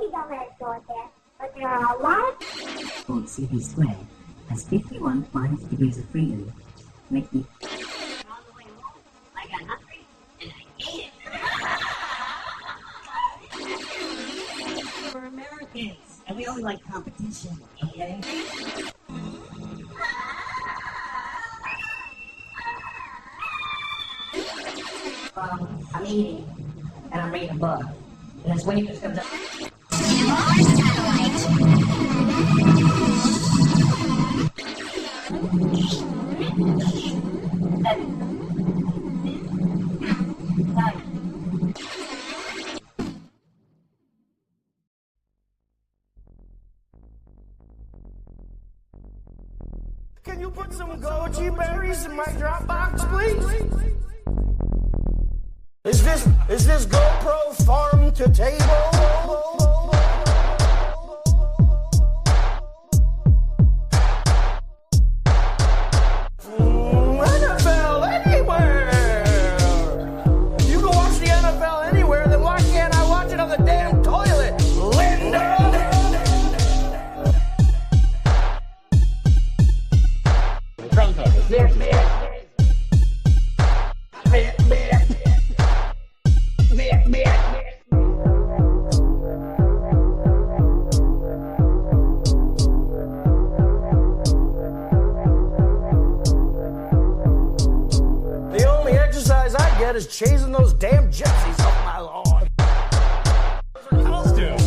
maybe don't let it go at that. But there are a lot of CV squared has 51 minus degrees of freedom. Make me all the way home. I got hungry and I ate it. We're Americans, and we only like competition, okay? I'm eating, and I'm reading a book, and this waitress comes up. Can you put some goji berries in my Dropbox, please? Is this GoPro farm to table? NFL anywhere! You can watch the NFL anywhere, then why can't I watch it on the damn toilet, Linda? The only exercise I get is chasing those damn gypsies off my lawn. Let's do it.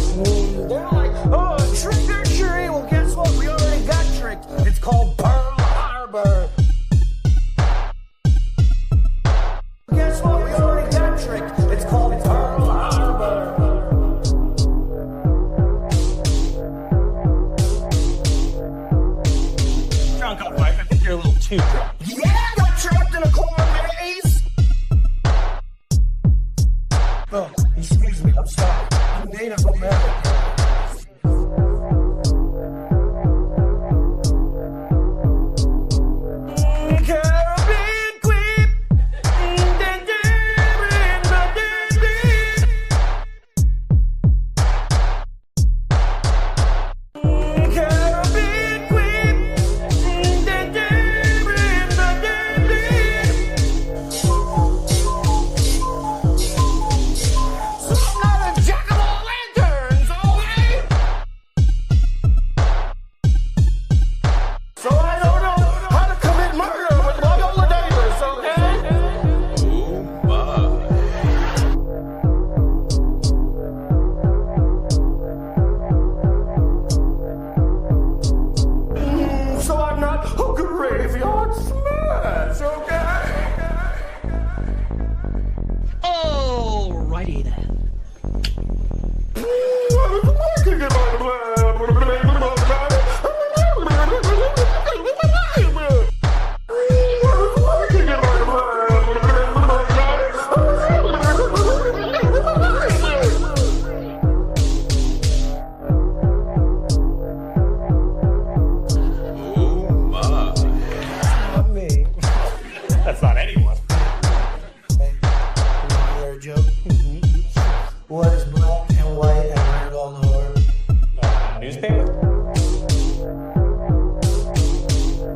They're like, oh, trick or treat. Well, guess what? We already got tricked. It's called Pearl Harbor. Guess what? We already got tricked. It's called Pearl Harbor. Drunk on Mike. I think you're a little too drunk. Yeah, I got trapped in a corn maze. Oh, excuse me. I'm sorry. I'm Native American. Caribbean queen. Caribbean queen. So I'm not a jack of all lanterns, okay? So I don't know how to commit murder with Loyola Davis, okay? So I'm not a graveyard smash, okay? Alrighty then. Not me. That's not anyone. Hey, you wanna hear a joke? What is black and white and red all over? Newspaper?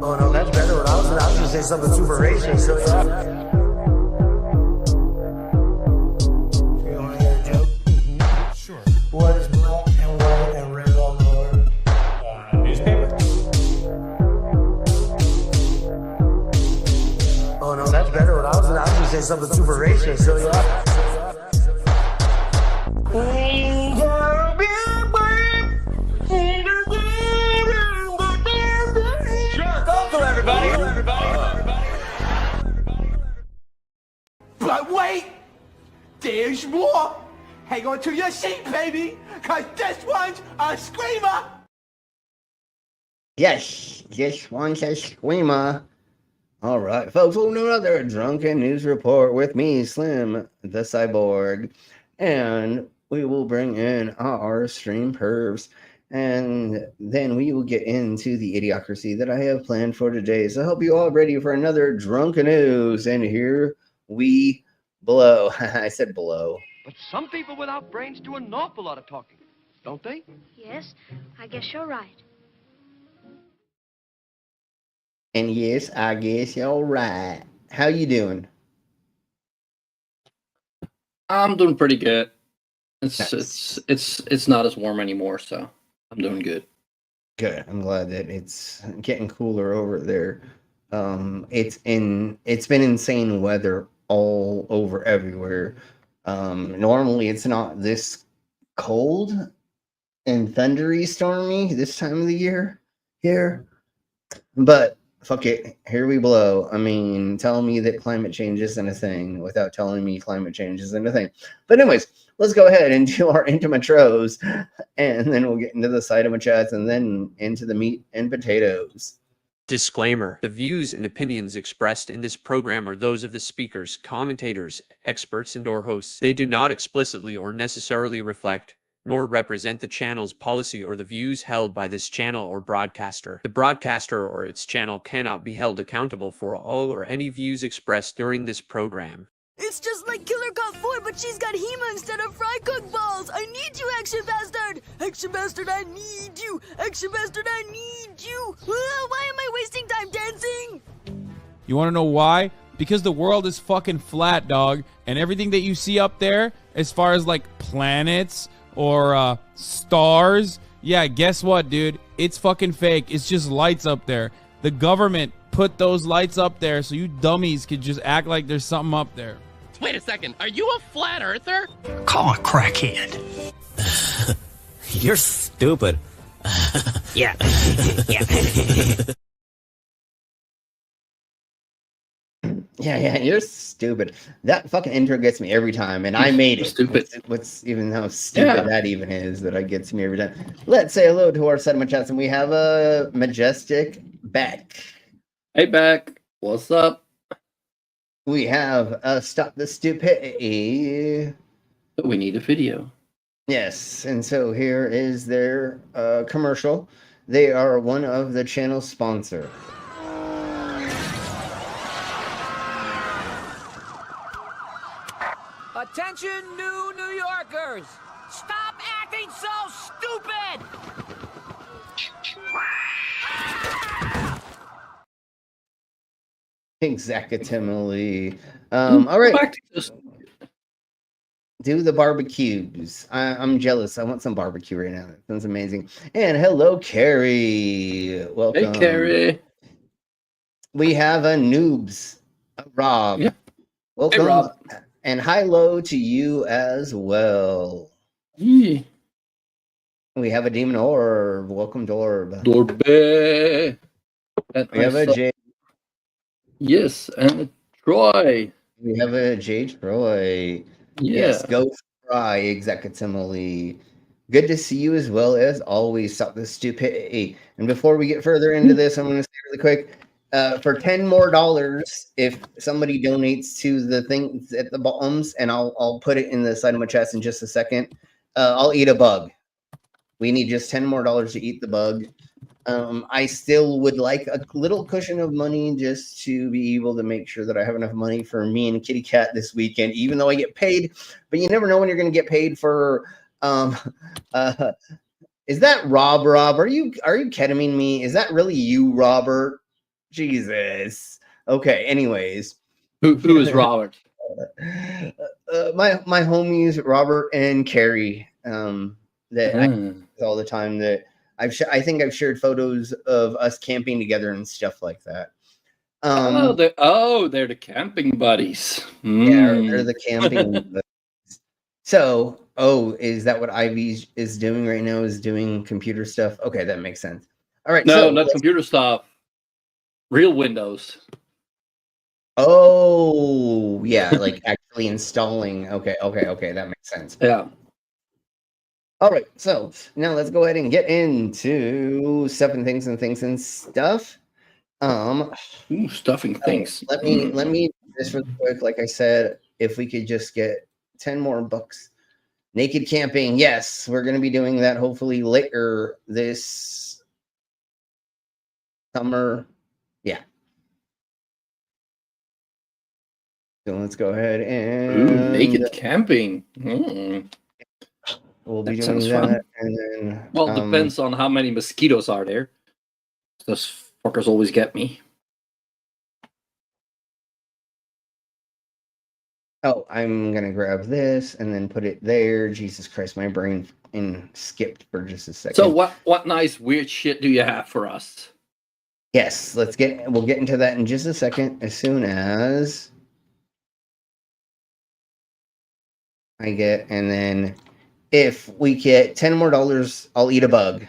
Oh no, that's better. I was gonna say something super racist, so yeah. You wanna hear a joke? Sure. What is black and white and red all over? Newspaper? Oh no, that's better. I was gonna say something super racist, so yeah. Uncle, everybody. But wait, there's more. Hang on to your seat, baby, cause this one's a screamer. Yes, this one's a screamer. All right, folks, we'll do another Drunken News Report with me, Slim, the Cyborg, and we will bring in our stream pervs, and then we will get into the idiocracy that I have planned for today. So I hope you all ready for another Drunken News, and here we blow. I said blow. But some people without brains do an awful lot of talking. don't they? Yes, I guess you're right. And yes, I guess you're right. How you doing? I'm doing pretty good. Nice. It's not as warm anymore, so I'm doing good. Good. I'm glad that it's getting cooler over there. It's been insane weather all over everywhere. Normally it's not this cold and thundery stormy this time of the year here, but fuck it, here we blow. I mean, tell me that climate change isn't a thing without telling me climate change isn't a thing. But anyways, let's go ahead and do our intimatros, and then we'll get into the side of my chats, and then into the meat and potatoes. Disclaimer: the views and opinions expressed in this program are those of the speakers, commentators, experts, and/or hosts. They do not explicitly or necessarily reflect nor represent the channel's policy or the views held by this channel or broadcaster. The broadcaster or its channel cannot be held accountable for all or any views expressed during this program. It's just like Killer Cop 4, but she's got Hema instead of fry cook balls. I need you, Action Bastard! Action Bastard, I need you! Action Bastard, I need you! Why am I wasting time dancing? You want to know why? Because the world is fucking flat, dog. And everything that you see up there, as far as like planets or stars, yeah, guess what, dude? It's fucking fake. It's just lights up there. The government put those lights up there so you dummies could just act like there's something up there. Wait a second, are you a flat earther? Call a crackhead. You're stupid. Yeah. Yeah, you're stupid. That fucking intro gets me every time, and I made it. Stupid. What's even how stupid that even is that it gets me every time. Let's say hello to our side of chats, and we have a Majestic Beck. Hey, Beck. What's up? We have Stop the Stupidity. We need a video. Yes, and so here is their commercial. They are one of the channel's sponsor. Attention, New Yorkers! Stop acting so stupid! Exactly. All right. Do the barbecues. I'm jealous. I want some barbecue right now. That sounds amazing. And hello, Carrie. Welcome. Hey, Carrie. We have a noobs, Rob. Yeah. Welcome. Hey, Rob. And hi-lo to you as well. Yeah. We have a demon orb. Welcome, Dorb. Dorbe. We have a J. Yes, and Troy. We have a J. Troy. Yeah. Yes, go fry executively. Good to see you as well as always. Stop the stupidity. And before we get further into this, I'm going to say really quick. For $10 more, if somebody donates to the things at the bottoms, and I'll put it in the side of my chest in just a second. I'll eat a bug. We need just $10 more to eat the bug. I still would like a little cushion of money just to be able to make sure that I have enough money for me and Kitty Cat this weekend, even though I get paid. But you never know when you're going to get paid for. Is that Rob? Are you ketamine me? Is that really you, Robert? Jesus. Okay. Anyways, who is Robert? My homies Robert and Carrie. That I all the time that I think I've shared photos of us camping together and stuff like that. They're the camping buddies. Yeah, they're the camping buddies. So, is that what Ivy is doing right now? Is doing computer stuff? Okay, that makes sense. All right. No, not computer stuff. Real Windows. Oh, yeah, like actually installing. Okay, that makes sense. Yeah. All right, so now let's go ahead and get into stuff and things and stuff. Stuffing things. Let me just real quick. Like I said, if we could just get 10 more bucks. Naked camping, yes, we're gonna be doing that hopefully later this summer. Yeah. So let's go ahead and naked camping. we'll be That doing sounds that, fun. and then Well, it depends on how many mosquitoes are there. Those fuckers always get me. Oh, I'm gonna grab this and then put it there. Jesus Christ, my brain skipped for just a second. So what nice weird shit do you have for us? Yes, we'll get into that in just a second. As soon as I get, and then if we get $10 more, I'll eat a bug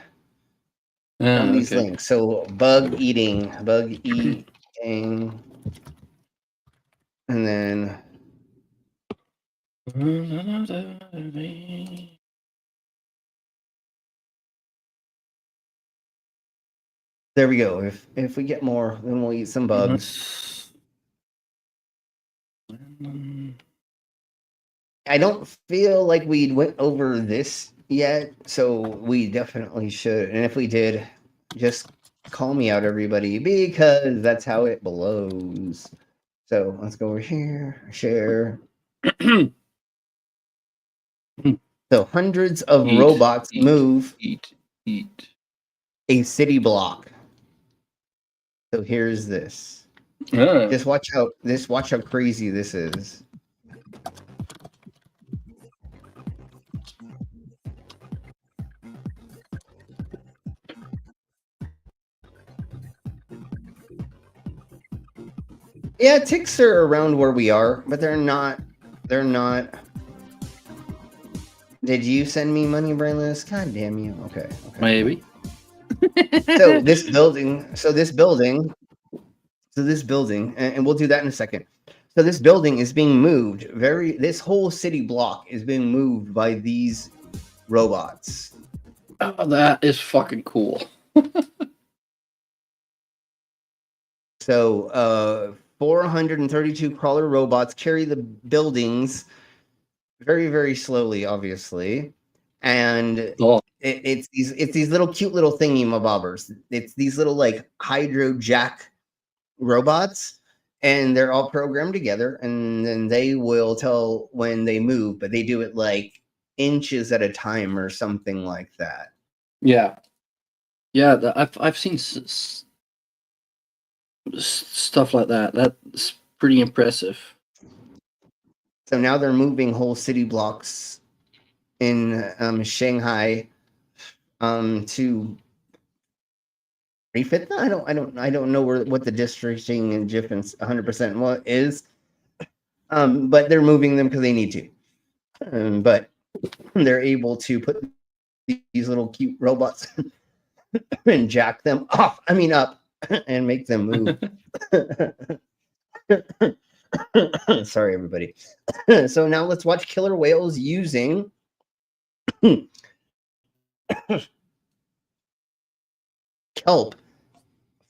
from these links. So bug eating, and then there we go. If we get more, then we'll eat some bugs. I don't feel like we went over this yet, so we definitely should. And if we did, just call me out, everybody, because that's how it blows. So let's go over here, share. So hundreds of robots move a city block. So here's this. Just watch how crazy this is. Yeah, ticks are around where we are, but they're not. Did you send me money, Brainless? God damn you. Okay. Maybe. So this building, and we'll do that in a second. So this building is being moved. This whole city block is being moved by these robots. Oh, that is fucking cool. So 432 crawler robots carry the buildings very, very slowly, obviously. And it's these little cute little thingy mabobbers. It's these little like hydro jack robots, and they're all programmed together, and then they will tell when they move, but they do it like inches at a time or something like that. Yeah. I've seen stuff like that. That's pretty impressive. So now they're moving whole city blocks in Shanghai to refit them. I don't know what the districting and difference 100% is. But they're moving them because they need to. But they're able to put these little cute robots and jack them up and make them move. Sorry, everybody. So now let's watch killer whales using kelp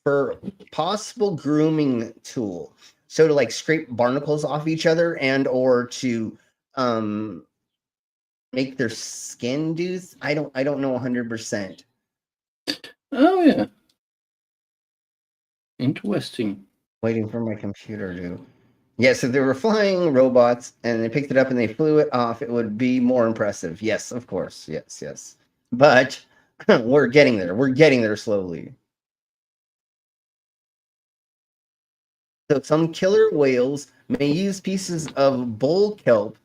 for possible grooming tool. So to like scrape barnacles off each other and or to make their skin do. I don't know 100%. Oh yeah. Interesting. Waiting for my computer to. Yes, if they were flying robots and they picked it up and they flew it off, it would be more impressive. Yes, of course. Yes. But we're getting there. We're getting there slowly. So some killer whales may use pieces of bull kelp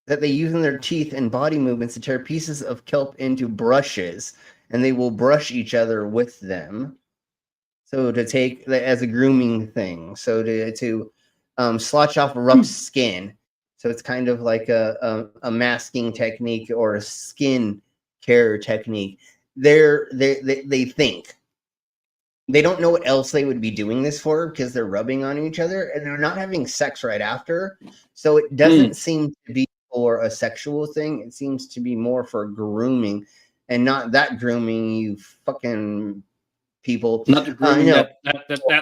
that they use in their teeth and body movements to tear pieces of kelp into brushes, and they will brush each other with them. So to take as a grooming thing. So to slotch off rough skin. So it's kind of like a masking technique or a skin care technique. They think. They don't know what else they would be doing this for because they're rubbing on each other and they're not having sex right after. So it doesn't seem to be for a sexual thing. It seems to be more for grooming, and not that grooming, you fucking people. Not the grooming that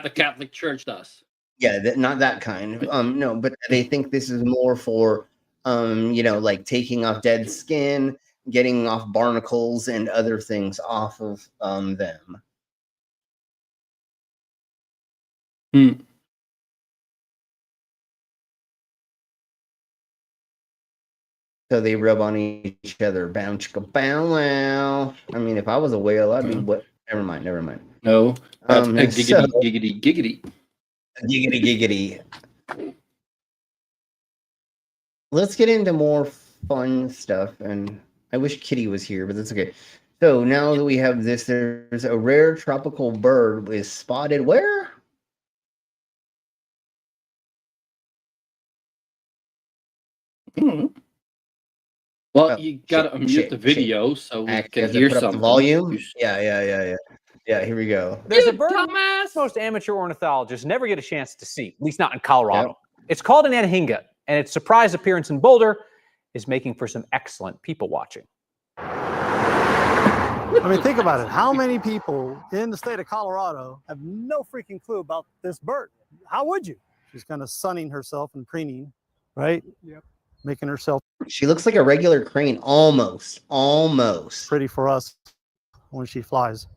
the Catholic Church does. Yeah, not that kind. No, but they think this is more for like taking off dead skin, getting off barnacles and other things off of them. So they rub on each other. Bow chicka bow wow. I mean, if I was a whale, I'd be what? Never mind. No, that's a So, giggity. giggity. Let's get into more fun stuff. And I wish Kitty was here, but that's okay. So now that we have this, there's a rare tropical bird is spotted where? Well, you gotta unmute the video so we can hear put up something. the volume. Yeah. Here we go. There's a bird most amateur ornithologists never get a chance to see, at least not in Colorado. Yep. It's called an anhinga, and its surprise appearance in Boulder is making for some excellent people watching. I mean, think about it. How many people in the state of Colorado have no freaking clue about this bird? How would you? She's kind of sunning herself and preening, right? Yep. Making herself. She looks like a regular crane, almost. Pretty for us when she flies.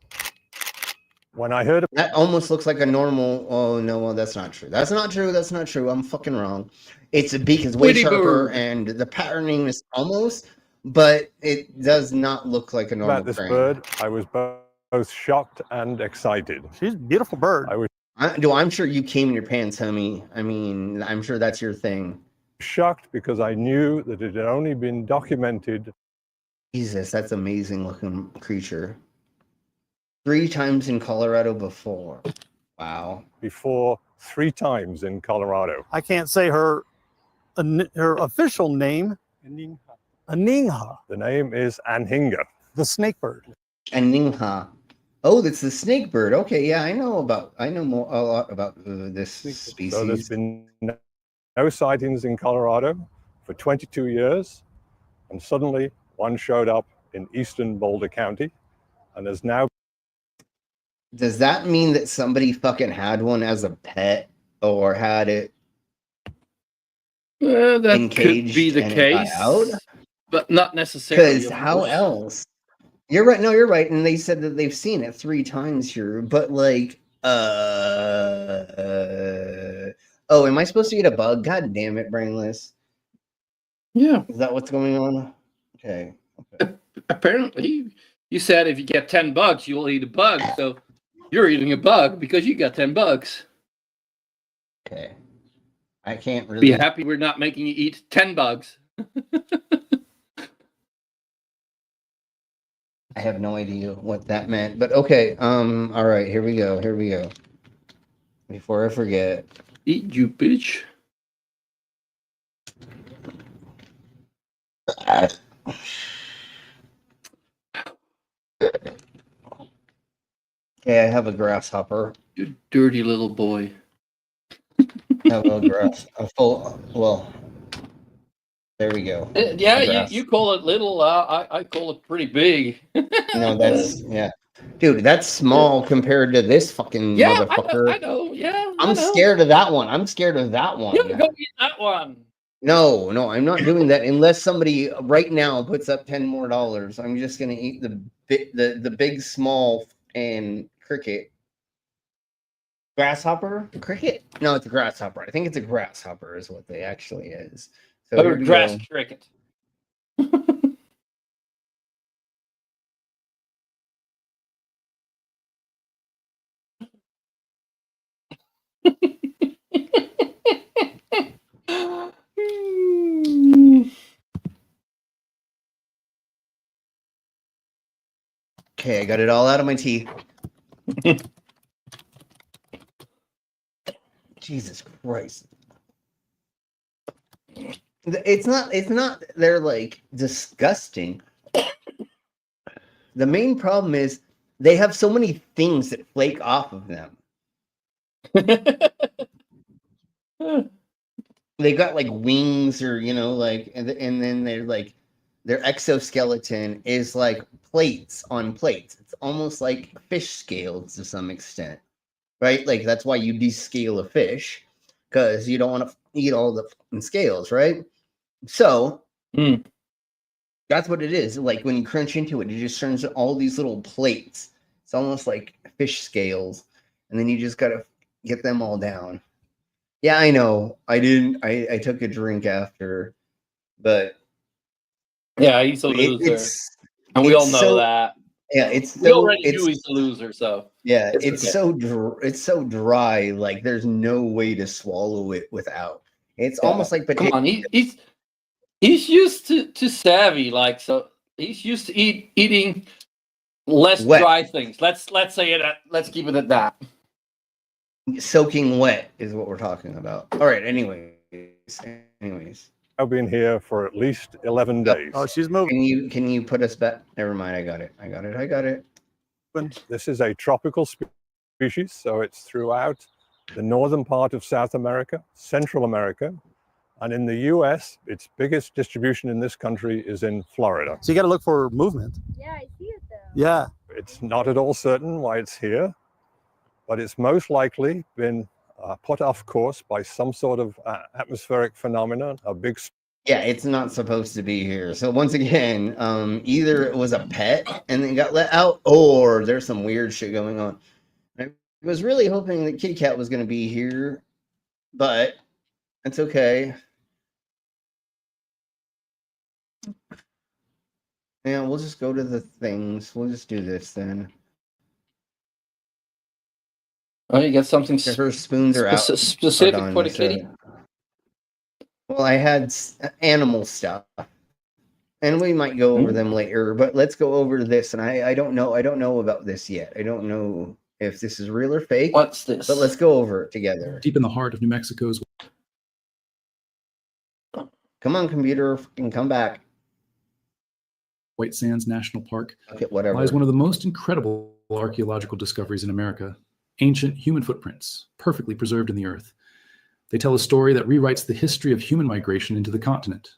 When I heard that, almost looks like a normal. Oh no, well, that's not true. That's not true. I'm fucking wrong. Its beak is way sharper, and the patterning is almost, but it does not look like a normal about this crane. bird. I was both shocked and excited. She's a beautiful bird. I'm sure you came in your pants, homie. I mean, I'm sure that's your thing. Shocked because I knew that it had only been documented. Jesus, that's amazing looking creature. 3 times in Colorado before. Wow. Before 3 times in Colorado. I can't say her official name. Anhinga. The name is anhinga. The snake bird. Anhinga. Oh, that's the snake bird. Okay, yeah, I know a lot about this species. So there's been no sightings in Colorado for 22 years, and suddenly one showed up in eastern Boulder County, and there's now. Does that mean that somebody fucking had one as a pet or had it that could be the case, but not necessarily. Because how else? You're right. No, you're right. And they said that they've seen it 3 times here, but like, oh, am I supposed to eat a bug? God damn it, brainless. Yeah. Is that what's going on? Okay. Apparently, you said if you get 10 bugs, you'll eat a bug. So you're eating a bug because you got 10 bugs. Okay. I can't really be happy we're not making you eat 10 bugs. I have no idea what that meant, but okay. All right, here we go. Before I forget. Eat you, bitch. Okay, I have a grasshopper. You dirty little boy. Well, there we go. Yeah, you call it little. I call it pretty big. No, that's dude. That's small compared to this fucking motherfucker. I know. Yeah, I'm scared of that one. You go eat that one. No, I'm not doing that unless somebody right now puts up $10 more. I'm just gonna eat the big, small, and cricket. Grasshopper? Cricket? No, it's a grasshopper. I think it's a grasshopper is what they actually is. So or grass cricket. Okay, I got it all out of my teeth. Jesus Christ. It's not they're like disgusting. The main problem is they have so many things that flake off of them. They got like wings or like and then they're like their exoskeleton is like plates on plates. It's almost like fish scales to some extent. Right? Like that's why you descale a fish because you don't want to eat all the scales, right? So that's what it is. Like when you crunch into it, it just turns to all these little plates. It's almost like fish scales, and then you just gotta get them all down. Yeah, I know. I took a drink after, but Yeah, he's a loser, and we all know that. Yeah, it's we so already knew he's a loser, so yeah, it's okay. it's so dry. Like there's no way to swallow it without. It's Yeah. almost like Come potato. on, he's used to savvy, like so. He's used to eating less Wet. dry things. Let's say it. Let's keep it at that. Soaking wet is what we're talking about. All right. Anyways. I've been here for at least 11 days. Oh, she's moving. Can you put us back? Never mind. I got it. This is a tropical species, so it's throughout the northern part of South America, Central America, and in the U.S., its biggest distribution in this country is in Florida. So you got to look for movement. Yeah, I see it though. Yeah. It's not at all certain why it's here, but it's most likely been put off course by some sort of atmospheric phenomenon, a big. Yeah, it's not supposed to be here. So once again, either it was a pet and then got let out, or there's some weird shit going on. I was really hoping that Kitty Cat was going to be here, but it's okay. Yeah, we'll just go to the things. We'll just do this then. Oh, you got something. Her spoons are out. Specific for the kitty. Well, I had animal stuff, and we might go over them later. But let's go over this. And I don't know about this yet. I don't know if this is real or fake. What's this? But let's go over it together. Deep in the heart of New Mexico's. Come on, computer, and come back. White Sands National Park whatever. lies one of the most incredible archaeological discoveries in America. Ancient human footprints, perfectly preserved in the earth. They tell a story that rewrites the history of human migration into the continent.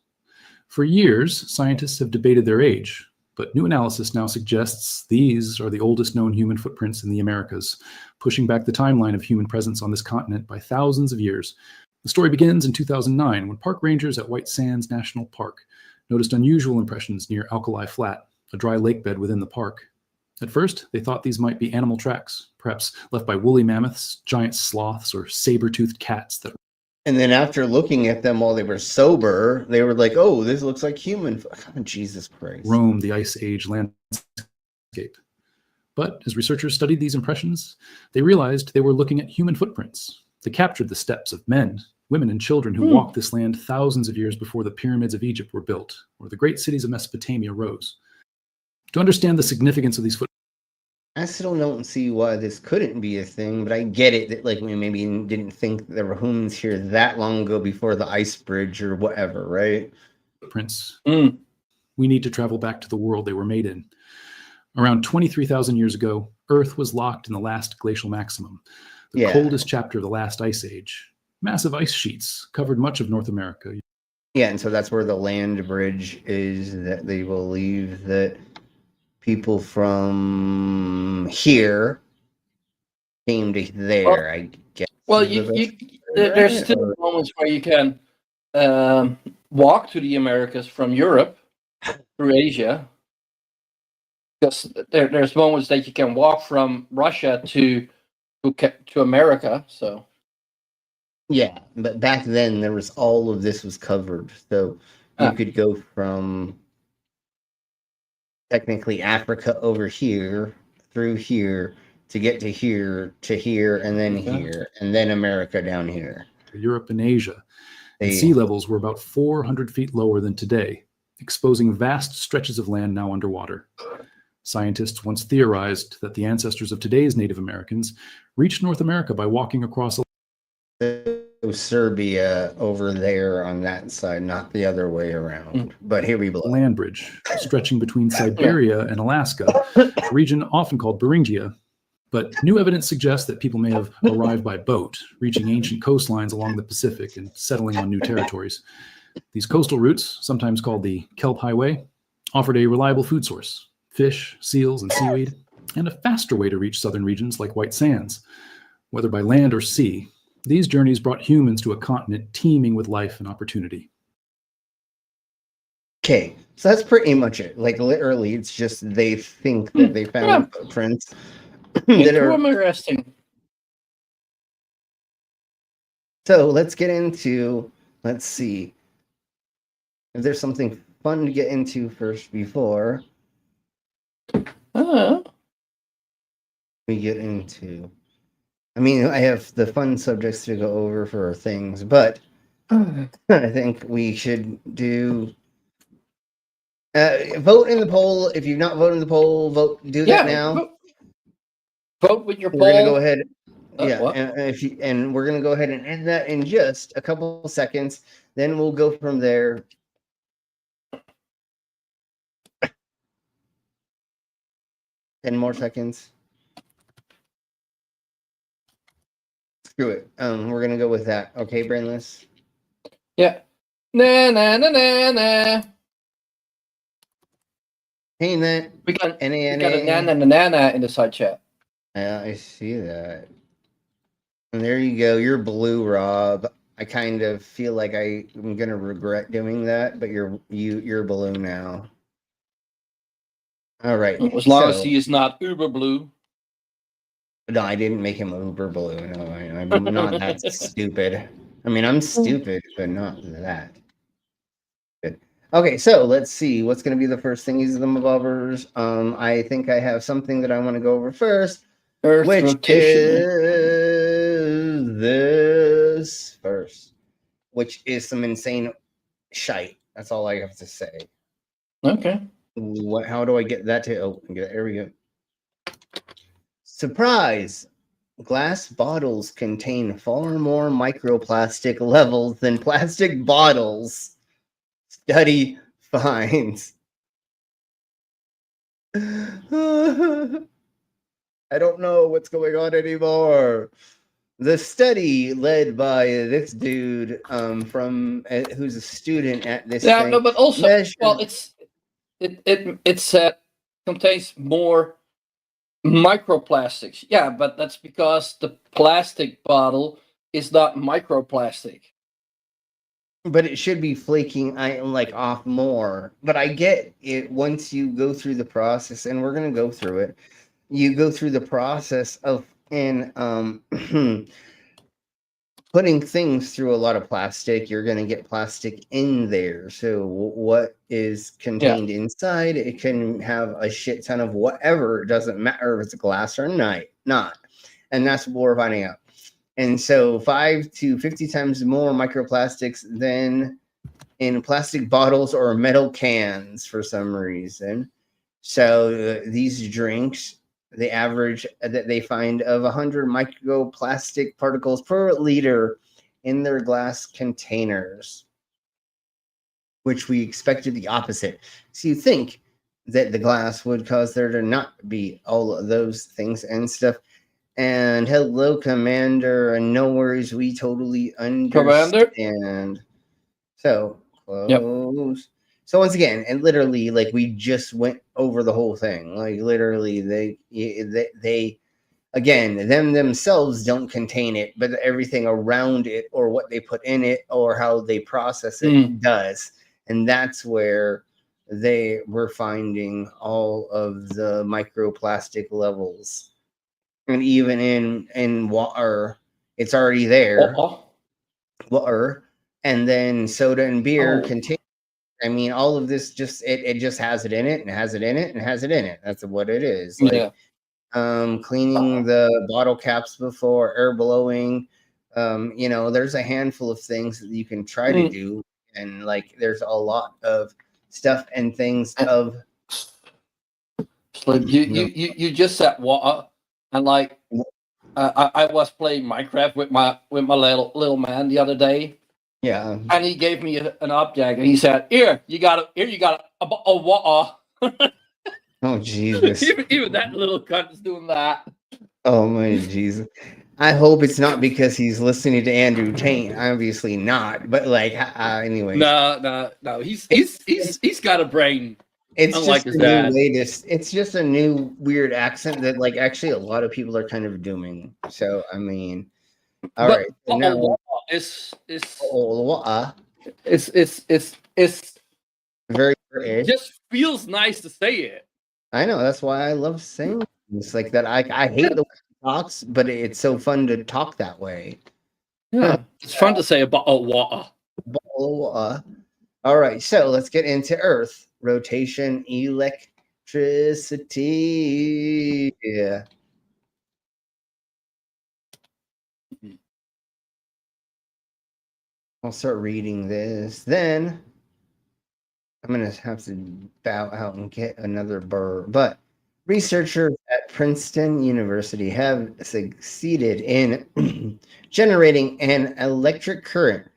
For years, scientists have debated their age, but new analysis now suggests these are the oldest known human footprints in the Americas, pushing back the timeline of human presence on this continent by thousands of years. The story begins in 2009 when park rangers at White Sands National Park noticed unusual impressions near Alkali Flat, a dry lake bed within the park. At first, they thought these might be animal tracks, perhaps left by woolly mammoths, giant sloths, or saber-toothed cats that. And then after looking at them while they were sober, they were like, "Oh, this looks like human." Oh, Jesus Christ! Roam the Ice Age landscape. But as researchers studied these impressions, they realized they were looking at human footprints. They captured the steps of men, women, and children who walked this land thousands of years before the pyramids of Egypt were built, or the great cities of Mesopotamia rose. To understand the significance of these footprints, I still don't see why this couldn't be a thing, but I get it that like we maybe didn't think there were humans here that long ago before the ice bridge or whatever, right? Footprints. We need to travel back to the world they were made in. Around 23,000 years ago, Earth was locked in the last glacial maximum, the coldest chapter of the last ice age. Massive ice sheets covered much of North America. Yeah, and so that's where the land bridge is, that they believe that people from here came to there, I guess. Well, there's still moments where you can walk to the Americas from Europe through Asia. Because there's moments that you can walk from Russia to America. So yeah, but back then there was all of this was covered, so you could go from technically Africa over here through here to get to here, and then here, and then America down here. Europe and Asia. And sea levels were about 400 feet lower than today, exposing vast stretches of land now underwater. Scientists once theorized that the ancestors of today's Native Americans reached North America by walking across Serbia over there on that side, not the other way around. But here we go. Land bridge stretching between Siberia and Alaska, a region often called Beringia. But new evidence suggests that people may have arrived by boat, reaching ancient coastlines along the Pacific and settling on new territories. These coastal routes, sometimes called the Kelp Highway, offered a reliable food source: fish, seals, and seaweed, and a faster way to reach southern regions like White Sands. Whether by land or sea, these journeys brought humans to a continent teeming with life and opportunity. Okay, so that's pretty much it. Like, literally, it's just they think that they found footprints that are interesting. So let's get into, let's see if there's something fun to get into first before we get into. I mean, I have the fun subjects to go over for things, but I think we should do vote in the poll. If you've not voted in the poll, do that now. Vote with your We're poll. gonna go ahead. Yeah, what? and we're gonna go ahead and end that in just a couple seconds. Then we'll go from there. Ten more seconds. Screw it. We're gonna go with that. Okay, Brainless. Yeah. Nah, nah, nah, nah, nah. Hey, that. We got a na in the side chat. Yeah, I see that. And there you go. You're blue, Rob. I kind of feel like I'm gonna regret doing that, but you're blue now. All right. As long as he is not uber blue. No, I didn't make him uber blue. No, I'm not that stupid. I mean, I'm stupid, but not that. Good. Okay, so let's see what's going to be the first thing. These are the bobbers. I think I have something that I want to go over first, which is this first, which is some insane shite. That's all I have to say. Okay. How do I get that to? Oh, there we go. Surprise! Glass bottles contain far more microplastic levels than plastic bottles. Study finds. I don't know what's going on anymore. The study led by this dude from who's a student at this thing. No, but also, well, it contains more microplastics. Yeah, but that's because the plastic bottle is not microplastic. But it should be flaking off more. But I get it once you go through the process, and we're gonna go through it. You go through the process of putting things through a lot of plastic, you're gonna get plastic in there. So what is contained inside? It can have a shit ton of whatever. It doesn't matter if it's glass or not. And that's what we're finding out. And so 5 to 50 times more microplastics than in plastic bottles or metal cans for some reason. So these drinks, the average that they find of 100 microplastic particles per liter in their glass containers, which we expected the opposite. So you think that the glass would cause there to not be all of those things and stuff. And hello, Commander, and no worries, we totally understand. Commander? So, close. Yep. So once again, and literally, we just went over the whole thing. Literally, they again, themselves don't contain it, but everything around it, or what they put in it, or how they process it does. And that's where they were finding all of the microplastic levels. And even in water, it's already there. Water, and then soda and beer contain. I mean, all of this it just has it in it, and has it in it, and has it in it. That's what it is. Cleaning the bottle caps before, air blowing. There's a handful of things that you can try to do, and there's a lot of stuff and things of. You just said water, and I was playing Minecraft with my little man the other day. Yeah. And he gave me an object, and he said, Here you got a water. Oh, Jesus. even that little cunt is doing that. Oh, my Jesus. I hope it's not because he's listening to Andrew Tate. Obviously not. But, anyway. No. He's got a brain. It's unlike just a new latest. It's just a new weird accent that, actually, a lot of people are kind of doing. So, I mean, all right. So now, it's very British. It just feels nice to say it. I know, that's why I love saying things like that. I hate the way he talks, but it's so fun to talk that way. Yeah, it's fun to say a bottle of water. Bottle of water. All right, so let's get into Earth rotation electricity. Yeah. I'll start reading this. Then I'm going to have to bow out and get another burr. But researchers at Princeton University have succeeded in generating an electric current.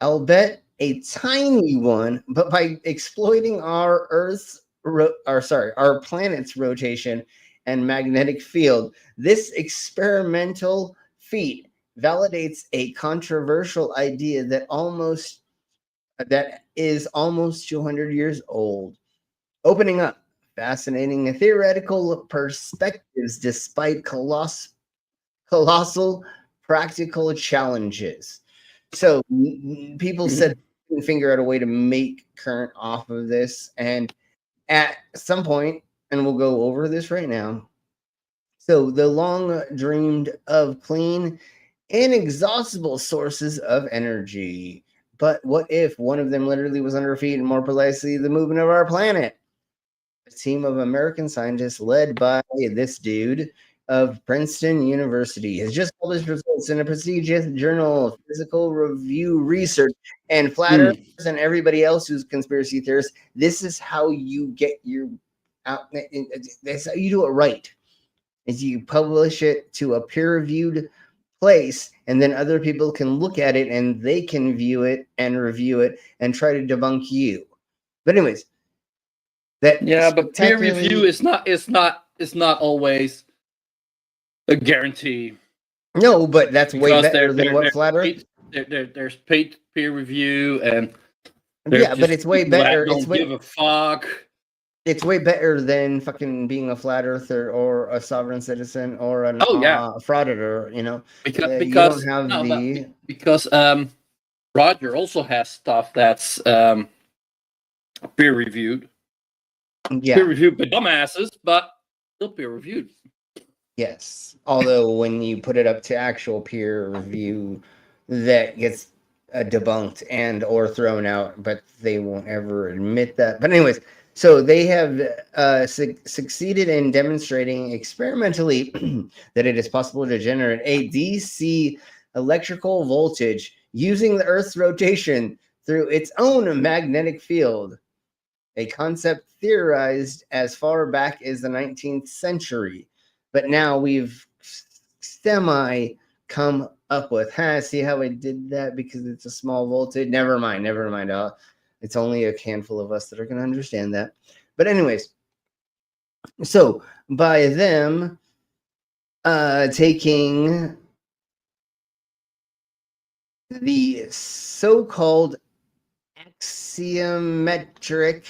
I'll bet a tiny one, but by exploiting our our planet's rotation and magnetic field, this experimental feat validates a controversial idea that is almost 200 years old, opening up fascinating theoretical perspectives despite colossal practical challenges. So people said they couldn't figure out a way to make current off of this, and at some point, and we'll go over this right now. So the long dreamed of clean, inexhaustible sources of energy. But what if one of them literally was under our feet, and more precisely, the movement of our planet? A team of American scientists led by this dude of Princeton University has just published results in a prestigious journal of physical review research. And flat earthers and everybody else who's conspiracy theorists, this is how you get your out. That's how you do it right. Is you publish it to a peer-reviewed place, and then other people can look at it and they can view it and review it and try to debunk you. But anyways, but peer review is not always a guarantee. No, but that's way better than what flat Earth. There's paid peer review, and but it's way better. Don't give a fuck. It's way better than fucking being a flat earther or a sovereign citizen or a frauditor, you know. Because you don't have because Roger also has stuff that's peer reviewed. Yeah. Peer reviewed by dumbasses, but still peer reviewed. Yes. Although when you put it up to actual peer review, that gets debunked and or thrown out, but they won't ever admit that. But anyways, so they have succeeded in demonstrating experimentally that it is possible to generate a DC electrical voltage using the Earth's rotation through its own magnetic field, a concept theorized as far back as the 19th century. But now we've semi come up with, see how I did that because it's a small voltage? Never mind. It's only a handful of us that are going to understand that. But anyways, so by them taking the so-called axiometric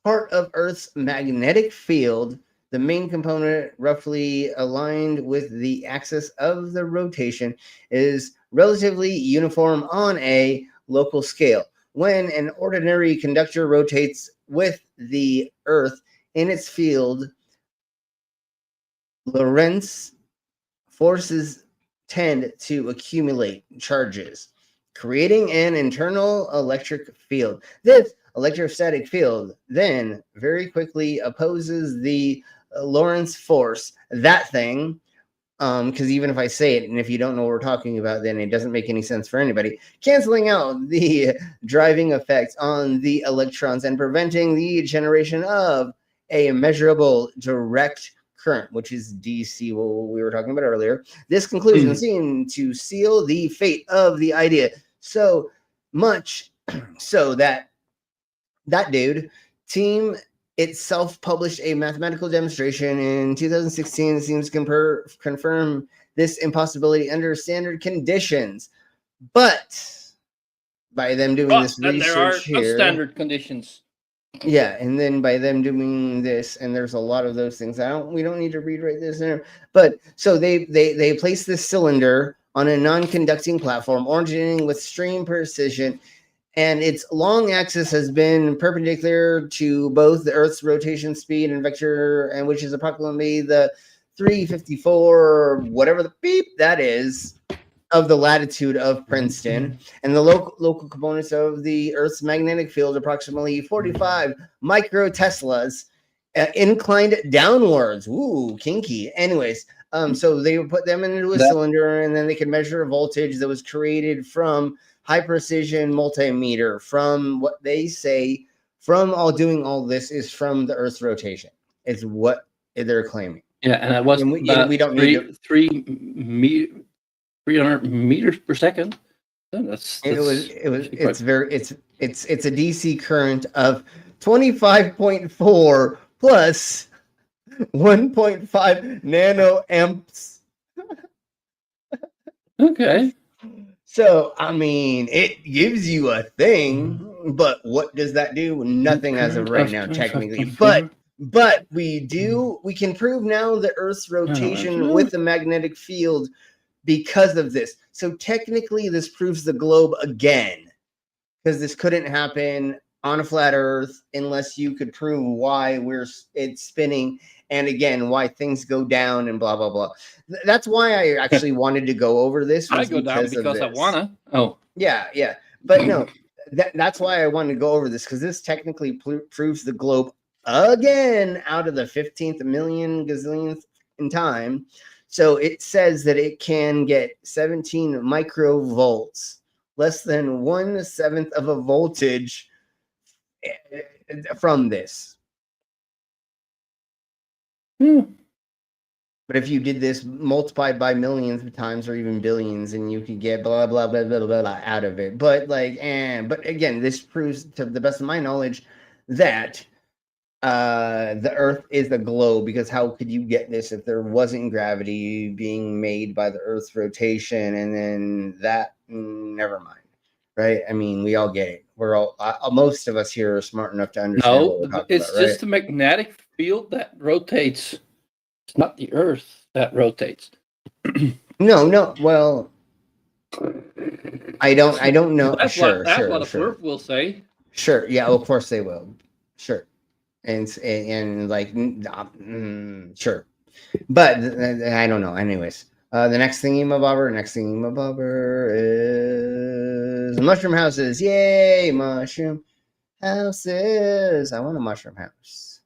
part of Earth's magnetic field, the main component roughly aligned with the axis of the rotation is relatively uniform on a local scale. When an ordinary conductor rotates with the Earth in its field, Lorentz forces tend to accumulate charges, creating an internal electric field. This electrostatic field then very quickly opposes the Lorentz force, that thing, because even if I say it, and if you don't know what we're talking about, then it doesn't make any sense for anybody, canceling out the driving effect on the electrons and preventing the generation of a measurable direct current, which is DC, what we were talking about earlier. This conclusion seemed to seal the fate of the idea so much so that dude team itself published a mathematical demonstration in 2016 that seems to confirm this impossibility under standard conditions. But by them doing this research here, standard conditions. Yeah, and then by them doing this, and there's a lot of those things. We don't need to rewrite this in, but so they place this cylinder on a non-conducting platform, originating with extreme precision, and its long axis has been perpendicular to both the Earth's rotation speed and vector, and which is approximately the 354, whatever the beep that is, of the latitude of Princeton, and the local components of the Earth's magnetic field, approximately 45 microteslas, inclined downwards. Ooh, kinky. Anyways, so they would put them into a cylinder, and then they could measure a voltage that was created from high precision multimeter. From what they say, from doing all this is from the Earth's rotation. Is what they're claiming. Yeah, and it was we don't need 300 meters per second. It's a DC current of 25.4 plus 1.5 nanoamps. Okay. So, I mean, it gives you a thing, but what does that do? Nothing as of right now, technically. But we can prove now the Earth's rotation with the magnetic field because of this. So technically, this proves the globe again, because this couldn't happen on a flat Earth unless you could prove why it's spinning, and again, why things go down and blah blah blah. That's why I actually wanted to go over this. I go down because I wanna. Oh, yeah, but no, that's why I wanted to go over this, because this technically proves the globe again out of the 15th million gazillionth in time. So it says that it can get 17 microvolts, less than 1/7 of a voltage from this. But if you did this multiplied by millions of times or even billions, and you could get blah blah blah blah blah, blah out of it. But but again, this proves, to the best of my knowledge, that the Earth is a globe, because how could you get this if there wasn't gravity being made by the Earth's rotation? And then that, never mind, right? I mean, we all get it. We're all most of us here are smart enough to understand what we're talking it's about, right? just the magnetic field that rotates. It's not the Earth that rotates. No. Well, I don't know. That's Sure, what a sure. Perv will say. Sure. Yeah. Of course they will. Sure. And sure, but I don't know. Anyways, the next thingy-mabobber is mushroom houses. Yay, mushroom houses! I want a mushroom house.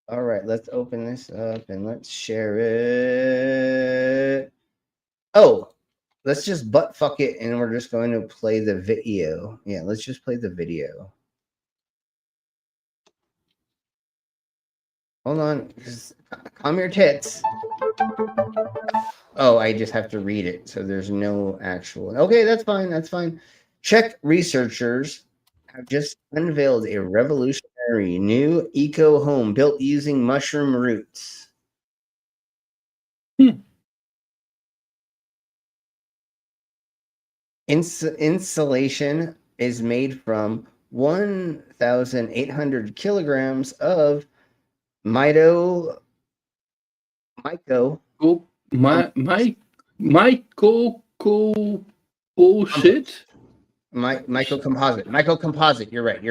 All right, let's open this up and let's share it. Oh, let's just butt fuck it, and we're just going to play the video. Yeah, let's just play the video. Hold on, just calm your tits. Oh, I just have to read it, so there's no actual. Okay, that's fine. That's fine. Czech researchers have just unveiled a revolutionary new eco home built using mushroom roots. Insulation is made from 1,800 kilograms of myco bullshit. Mycocomposite. You're right.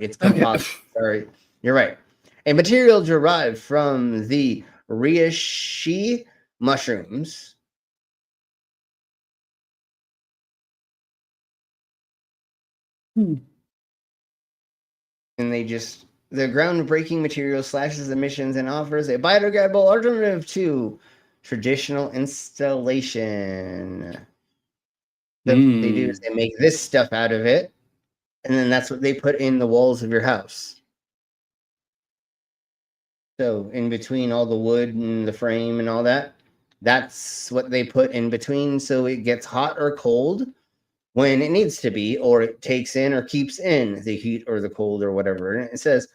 It's composite. Sorry, you're right. A material derived from the reishi mushrooms. And the groundbreaking material slashes emissions and offers a biodegradable alternative to traditional installation. What they do is they make this stuff out of it, and then that's what they put in the walls of your house. So in between all the wood and the frame and all that, that's what they put in between, so it gets hot or cold when it needs to be, or it takes in or keeps in the heat or the cold or whatever. And it says,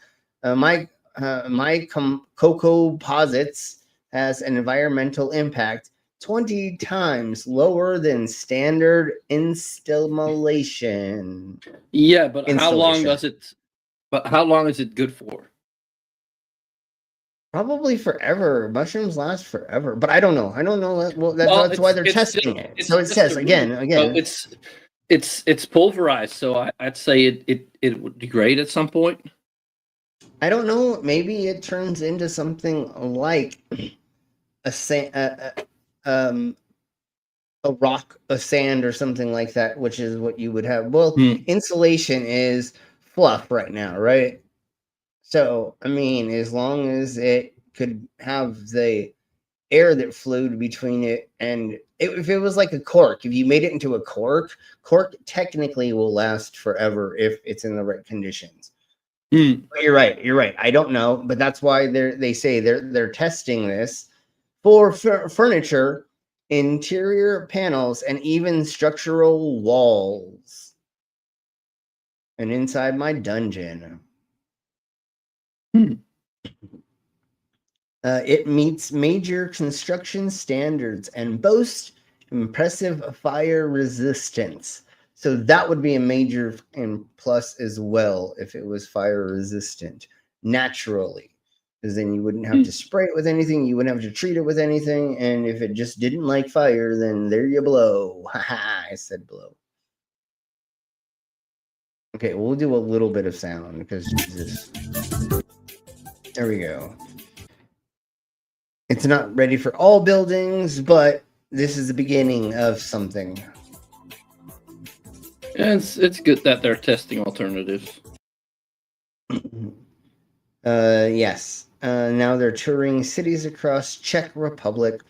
Composites has an environmental impact 20 times lower than standard installation. Yeah, but how long is it good for? Probably forever. Mushrooms last forever, but I don't know. Well, that's why they're testing it. So it says again. So it's pulverized, so I'd say it would degrade at some point. I don't know. Maybe it turns into something like a rock, a sand, or something like that, which is what you would have. Well, insulation is fluff right now, right? So, I mean, as long as it could have the air that flowed between it, and if it was like a cork, if you made it into a cork technically will last forever if it's in the right conditions. But you're right. I don't know, but that's why they say they're testing this for furniture, interior panels, and even structural walls. And inside my dungeon. It meets major construction standards and boasts impressive fire resistance. So that would be a major plus as well if it was fire resistant naturally. Because then you wouldn't have to spray it with anything, you wouldn't have to treat it with anything, and if it just didn't like fire, then there you blow. Haha, I said blow. Okay, we'll do a little bit of sound because Jesus. There we go. It's not ready for all buildings, but this is the beginning of something. Yeah, it's good that they're testing alternatives. Yes. Now they're touring cities across Czech Republic.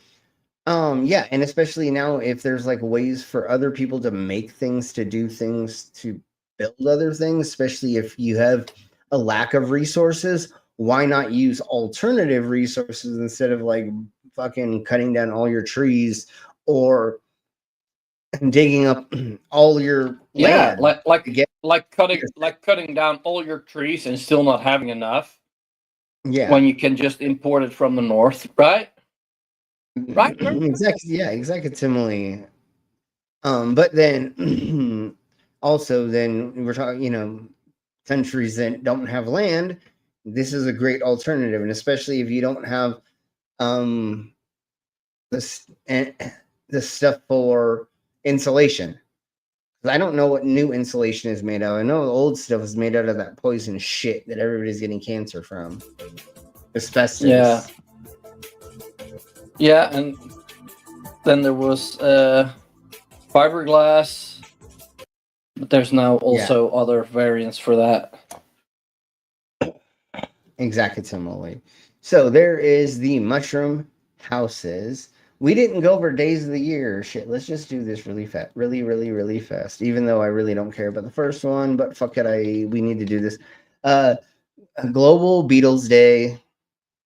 Yeah, and especially now if there's like ways for other people to make things, to do things, to build other things, especially if you have a lack of resources, why not use alternative resources instead of like fucking cutting down all your trees or digging up all your land? Like cutting down all your trees and still not having enough. Yeah. When you can just import it from the north, right? Right. Exactly. Yeah. Exactly. Similarly. But then also then we're talking, countries that don't have land. This is a great alternative, and especially if you don't have the stuff for insulation. I don't know what new insulation is made out of. I know the old stuff is made out of that poison shit that everybody's getting cancer from. Asbestos. Yeah. Yeah, and then there was fiberglass, but there's now also other variants for that. Exactly, similarly. So there is the mushroom houses. We didn't go over days of the year. Shit, let's just do this really fast. Really fast. Even though I really don't care about the first one, but fuck it, we need to do this. Global Beatles Day.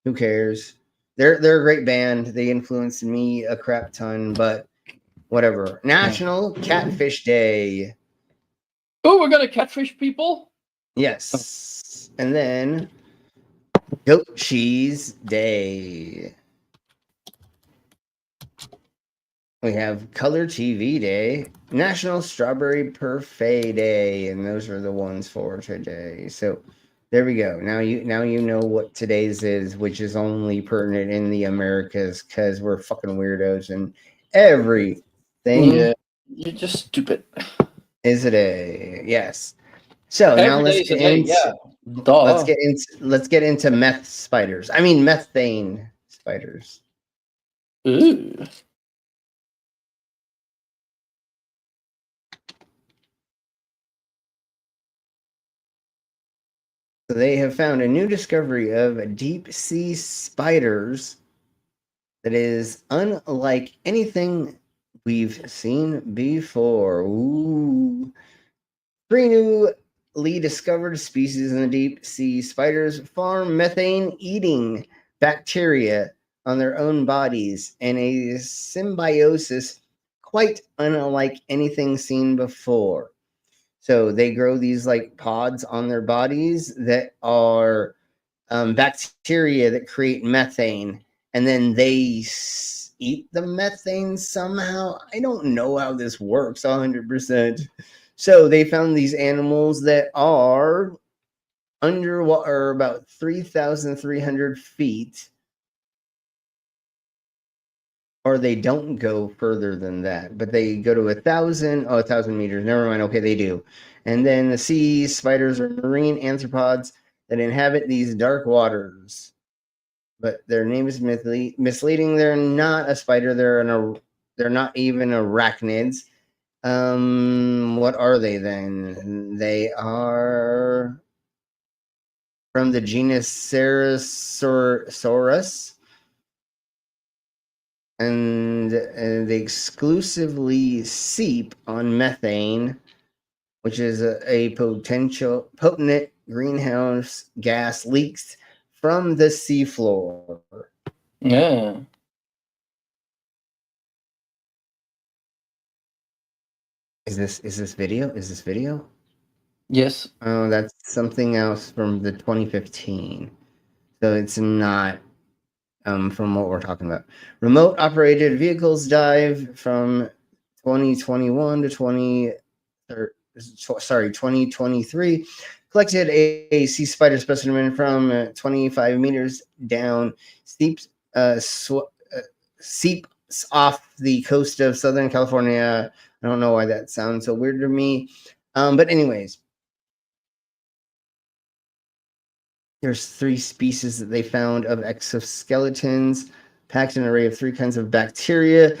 Who cares? They're a great band. They influenced me a crap ton, but whatever. National Catfish Day. Oh, we're gonna catfish people? Yes. And then Goat Cheese Day. We have Color TV Day, National Strawberry Parfait Day, and those are the ones for today. So there we go. Now you know what today's is, which is only pertinent in the Americas because we're fucking weirdos and everything. Yeah, you're just stupid. Is a day? Yes. So now let's get into meth spiders. I mean methane spiders. Ooh. So they have found a new discovery of deep sea spiders that is unlike anything we've seen before. Ooh. 3 newly discovered species in the deep sea spiders farm methane-eating bacteria on their own bodies in a symbiosis quite unlike anything seen before. So they grow these like pods on their bodies that are bacteria that create methane, and then they eat the methane somehow. I don't know how this works 100%. So they found these animals that are underwater about 3,300 feet. Or they don't go further than that, but they go to 1,000 meters. Never mind. Okay, they do. And then the sea spiders are marine arthropods that inhabit these dark waters. But their name is misleading. They're not a spider. They're an They're not even arachnids. What are they then? They are from the genus Ceratosaurus, and they exclusively seep on methane, which is a potent greenhouse gas leaks from the seafloor. Yeah. Is this video? Is this video? Yes. Oh, that's something else from the 2015. So it's not from what we're talking about. Remote operated vehicles dive from 2021 to 2023. Collected a sea spider specimen from 25 meters down, seeps off the coast of Southern California. I don't know why that sounds so weird to me. But anyways, there's 3 species that they found of exoskeletons packed in an array of 3 kinds of bacteria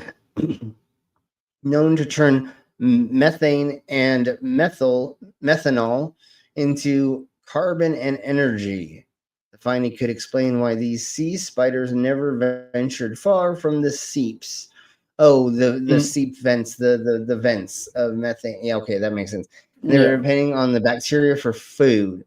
known to turn methane and methanol into carbon and energy. The finding could explain why these sea spiders never ventured far from the seeps. Oh, the seep vents, the vents of methane. Yeah, okay, that makes sense. They're depending on the bacteria for food.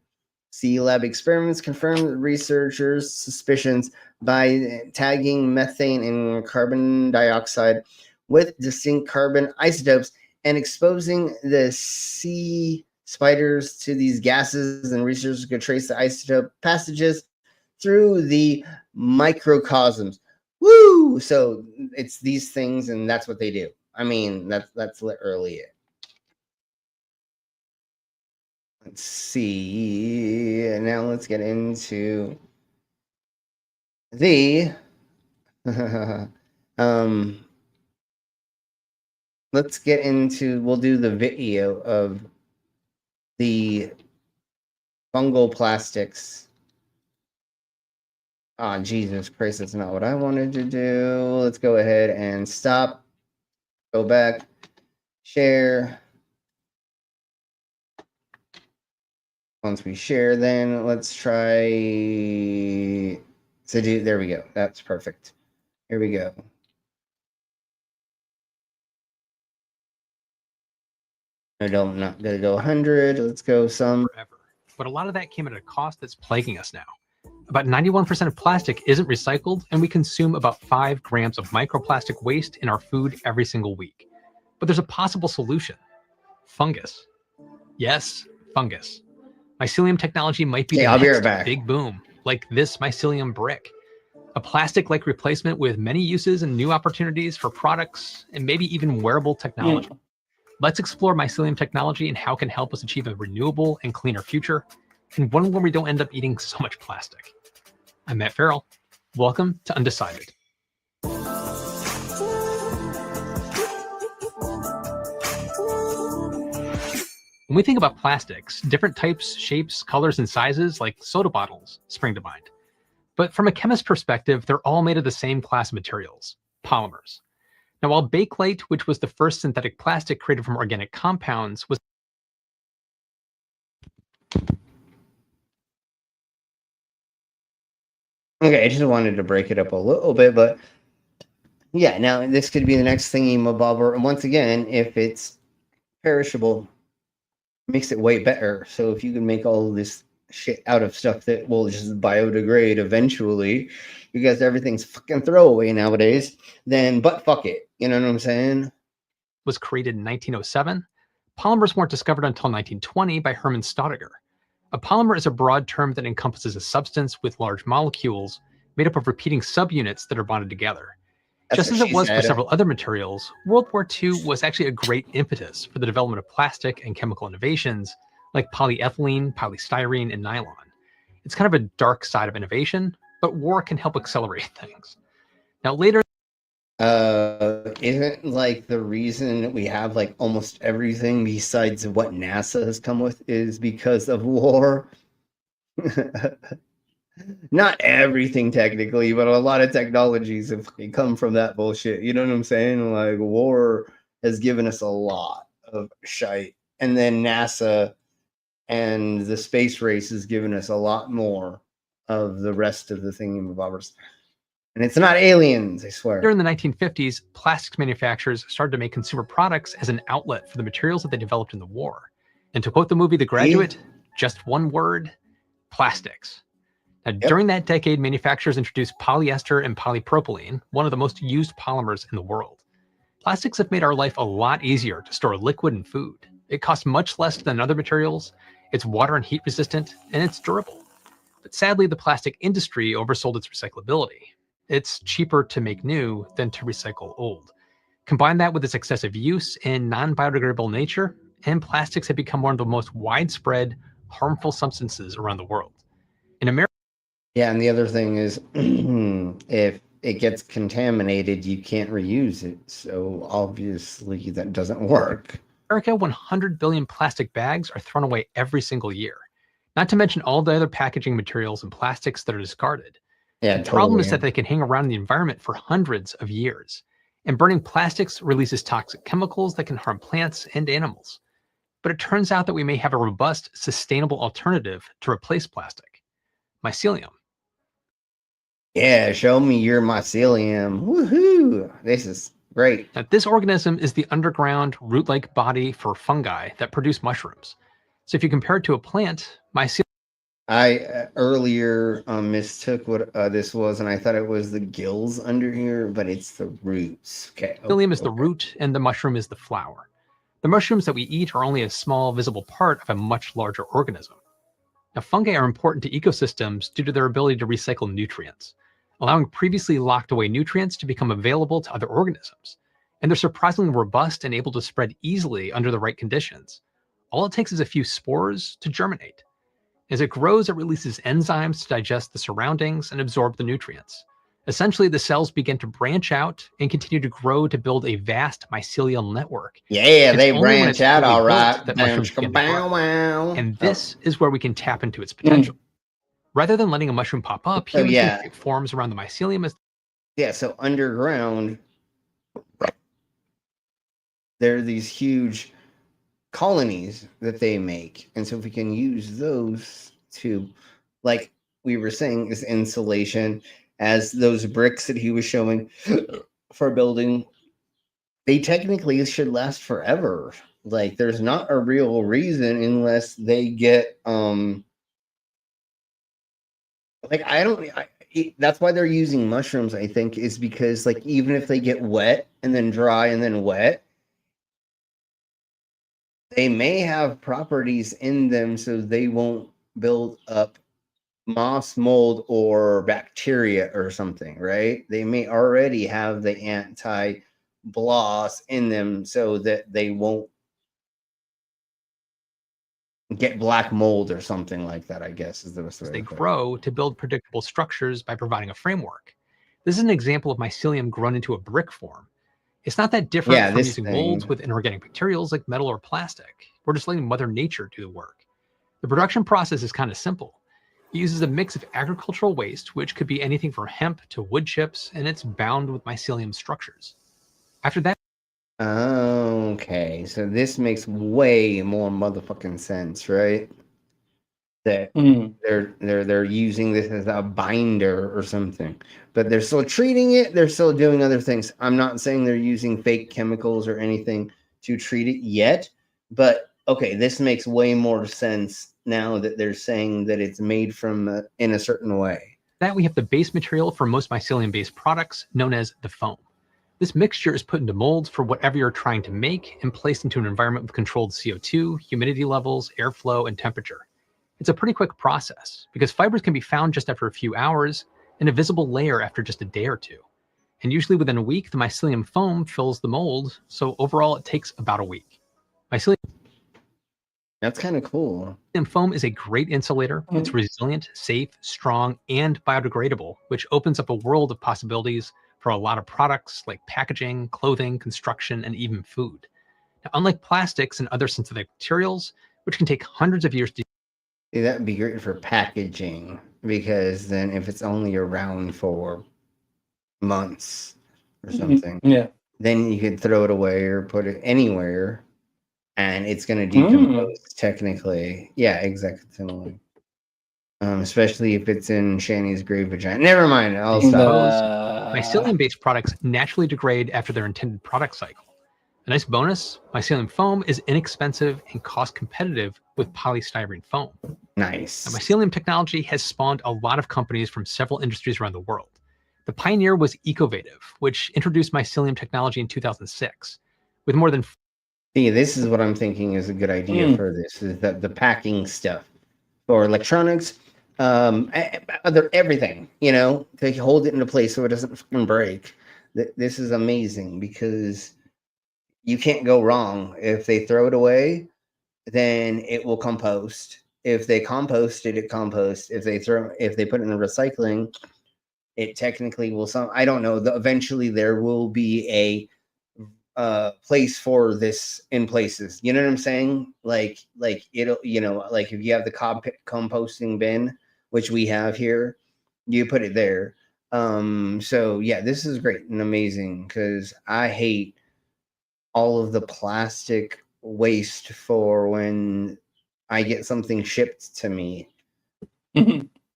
Sea lab experiments confirmed researchers' suspicions by tagging methane and carbon dioxide with distinct carbon isotopes and exposing the sea spiders to these gases, and researchers could trace the isotope passages through the microcosms. Woo! So it's these things, and that's what they do. I mean, that's literally it. Let's see. Now let's get into the let's get into, we'll do the video of the fungal plastics. Oh, Jesus Christ, that's not what I wanted to do. Let's go ahead and stop. Go back. Share. Once we share, then let's try to do, there we go. That's perfect. Here we go. I'm not gonna go 100. Let's go some. Forever. But a lot of that came at a cost that's plaguing us now. About 91% of plastic isn't recycled, and we consume about 5 grams of microplastic waste in our food every single week. But there's a possible solution. Fungus. Yes, fungus. Mycelium technology might be the next big boom, like this mycelium brick. A plastic-like replacement with many uses and new opportunities for products and maybe even wearable technology. Let's explore mycelium technology and how it can help us achieve a renewable and cleaner future, and one where we don't end up eating so much plastic. I'm Matt Farrell. Welcome to Undecided. When we think about plastics, different types, shapes, colors, and sizes, like soda bottles, spring to mind. But from a chemist's perspective, they're all made of the same class of materials, polymers. Now, while Bakelite, which was the first synthetic plastic created from organic compounds, was Okay, I just wanted to break it up a little bit, but yeah, now this could be the next thingy mabobber. And once again, if it's perishable, makes it way better. So if you can make all this shit out of stuff that will just biodegrade eventually, because everything's fucking throwaway nowadays, then but fuck it. You know what I'm saying? Was created in 1907. Polymers weren't discovered until 1920 by Hermann Staudinger. A polymer is a broad term that encompasses a substance with large molecules made up of repeating subunits that are bonded together. Just as it was for several other materials, World War II was actually a great impetus for the development of plastic and chemical innovations like polyethylene, polystyrene, and nylon. It's kind of a dark side of innovation, but war can help accelerate things. Now later, isn't like the reason we have like almost everything besides what NASA has come with is because of war? Not everything technically, but a lot of technologies have come from that bullshit. You know what I'm saying? Like war has given us a lot of shite, and then NASA and the space race has given us a lot more of the rest of the thingamabobbers. And it's not aliens, I swear. During the 1950s, plastics manufacturers started to make consumer products as an outlet for the materials that they developed in the war. And to quote the movie The Graduate, just one word, plastics. Now, during that decade, manufacturers introduced polyester and polypropylene, one of the most used polymers in the world. Plastics have made our life a lot easier to store liquid and food. It costs much less than other materials, it's water and heat resistant, and it's durable. But sadly, the plastic industry oversold its recyclability. It's cheaper to make new than to recycle old. Combine that with its excessive use and non-biodegradable nature, and plastics have become one of the most widespread, harmful substances around the world. In America, yeah, and the other thing is, if it gets contaminated, you can't reuse it. So obviously that doesn't work. America, 100 billion plastic bags are thrown away every single year. Not to mention all the other packaging materials and plastics that are discarded. Yeah, the problem is that they can hang around in the environment for hundreds of years. And burning plastics releases toxic chemicals that can harm plants and animals. But it turns out that we may have a robust, sustainable alternative to replace plastic. Mycelium. Yeah, show me your mycelium. Woohoo! This is great. Now, this organism is the underground root-like body for fungi that produce mushrooms. So if you compare it to a plant, mycelium. I earlier mistook what this was, and I thought it was the gills under here, but it's the roots. Okay. Mycelium is the root, and the mushroom is the flower. The mushrooms that we eat are only a small, visible part of a much larger organism. Now, fungi are important to ecosystems due to their ability to recycle nutrients, allowing previously locked away nutrients to become available to other organisms. And they're surprisingly robust and able to spread easily under the right conditions. All it takes is a few spores to germinate. As it grows, it releases enzymes to digest the surroundings and absorb the nutrients. Essentially, the cells begin to branch out and continue to grow to build a vast mycelial network. Yeah, they branch out all right. And this is where we can tap into its potential. Rather than letting a mushroom pop up, humans can create forms around the mycelium as so underground, there are these huge colonies that they make. And so if we can use those to, like we were saying, this insulation, as those bricks that he was showing for building, they technically should last forever. Like there's not a real reason unless they get that's why they're using mushrooms, I think, is because like even if they get wet and then dry and then wet, they may have properties in them so they won't build up moss, mold, or bacteria or something, right? They may already have the anti-bloss in them so that they won't get black mold or something like that, I guess is the best way. They grow to build predictable structures by providing a framework. This is an example of mycelium grown into a brick form. It's not that different from using molds with inorganic materials like metal or plastic. We're just letting Mother Nature do the work. The production process is kind of simple. It uses a mix of agricultural waste, which could be anything from hemp to wood chips, and it's bound with mycelium structures. After that, okay, so this makes way more motherfucking sense, right? That they're using this as a binder or something, but they're still treating it. They're still doing other things. I'm not saying they're using fake chemicals or anything to treat it yet, but okay, this makes way more sense now that they're saying that it's made from in a certain way. That we have the base material for most mycelium-based products, known as the foam. This mixture is put into molds for whatever you're trying to make and placed into an environment with controlled CO2, humidity levels, airflow, and temperature. It's a pretty quick process because fibers can be found just after a few hours and a visible layer after just a day or two. And usually within a week, the mycelium foam fills the mold, so overall it takes about a week. Mycelium That's kind of cool. Foam is a great insulator. It's resilient, safe, strong, and biodegradable, which opens up a world of possibilities for a lot of products like packaging, clothing, construction, and even food. Now, unlike plastics and other synthetic materials, which can take hundreds of years to See, that'd be great for packaging because then if it's only around for months or something, Yeah. then you could throw it away or put it anywhere and it's going to decompose technically. Yeah, exactly. Especially if it's in Shani's grave vagina. Never mind. I'll stop. Mycelium-based products naturally degrade after their intended product cycle. A nice bonus, mycelium foam is inexpensive and cost competitive with polystyrene foam. Nice. Now, mycelium technology has spawned a lot of companies from several industries around the world. The pioneer was Ecovative, which introduced mycelium technology in 2006. With more than... See, this is what I'm thinking is a good idea for this, is that the packing stuff for electronics, everything, to hold it into place so it doesn't fucking break. This is amazing because you can't go wrong. If they throw it away, then it will compost. If they compost it, it composts. If they put it in the recycling, it technically will. I don't know. Eventually, there will be a place for this in places. You know what I'm saying? Like it'll, like if you have the composting bin, which we have here, you put it there. So yeah, this is great and amazing because I hate all of the plastic waste for when I get something shipped to me.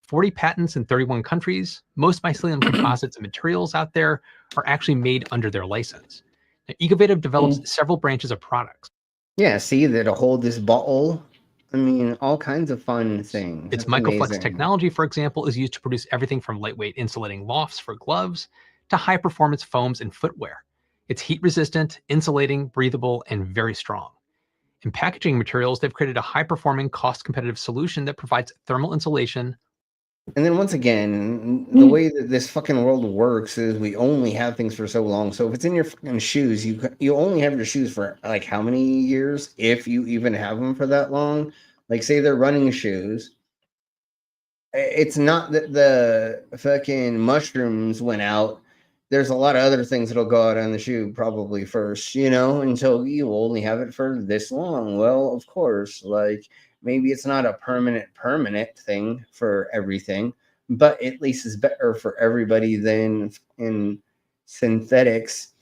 40 patents in 31 countries. Most mycelium composites and materials out there are actually made under their license. Now, Ecovative develops several branches of products. Yeah, see, that'll hold this bottle. I mean, all kinds of fun things. Its That's Microflex amazing. technology, for example, is used to produce everything from lightweight insulating lofts for gloves to high-performance foams and footwear. It's heat-resistant, insulating, breathable, and very strong. In packaging materials, they've created a high-performing, cost-competitive solution that provides thermal insulation. And then once again, the way that this fucking world works is we only have things for so long. So if it's in your fucking shoes, you only have your shoes for like how many years, if you even have them for that long? Like say they're running shoes. It's not that the fucking mushrooms went out. There's a lot of other things that'll go out on the shoe probably first, until you only have it for this long. Well, of course, like maybe it's not a permanent thing for everything, but at least it's better for everybody than in synthetics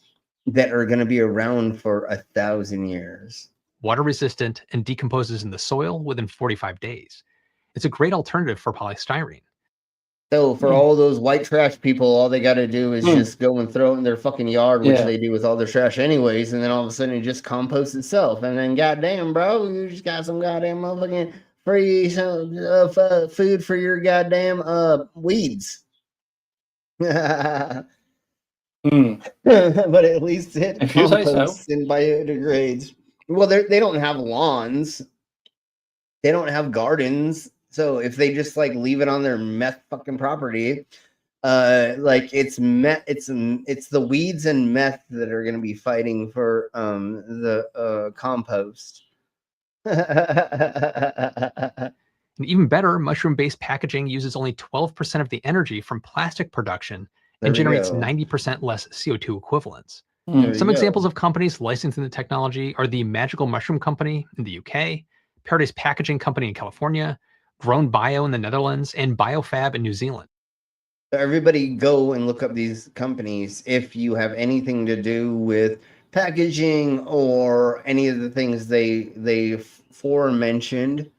that are going to be around for 1,000 years. Water resistant and decomposes in the soil within 45 days. It's a great alternative for polystyrene. So for all those white trash people, all they got to do is just go and throw it in their fucking yard, which they do with all their trash anyways, and then all of a sudden it just composts itself. And then goddamn, bro, you just got some goddamn motherfucking free food for your goddamn weeds. But at least it composts and biodegrades. Well, they don't have lawns. They don't have gardens. So if they just like leave it on their meth fucking property, like it's the weeds and meth that are going to be fighting for the compost. And even better, mushroom-based packaging uses only 12% of the energy from plastic production and generates 90% less CO2 equivalents. Some examples of companies licensing the technology are the Magical Mushroom Company in the UK, Paradise Packaging Company in California, Grown Bio in the Netherlands, and Biofab in New Zealand. Everybody go and look up these companies if you have anything to do with packaging or any of the things they forementioned.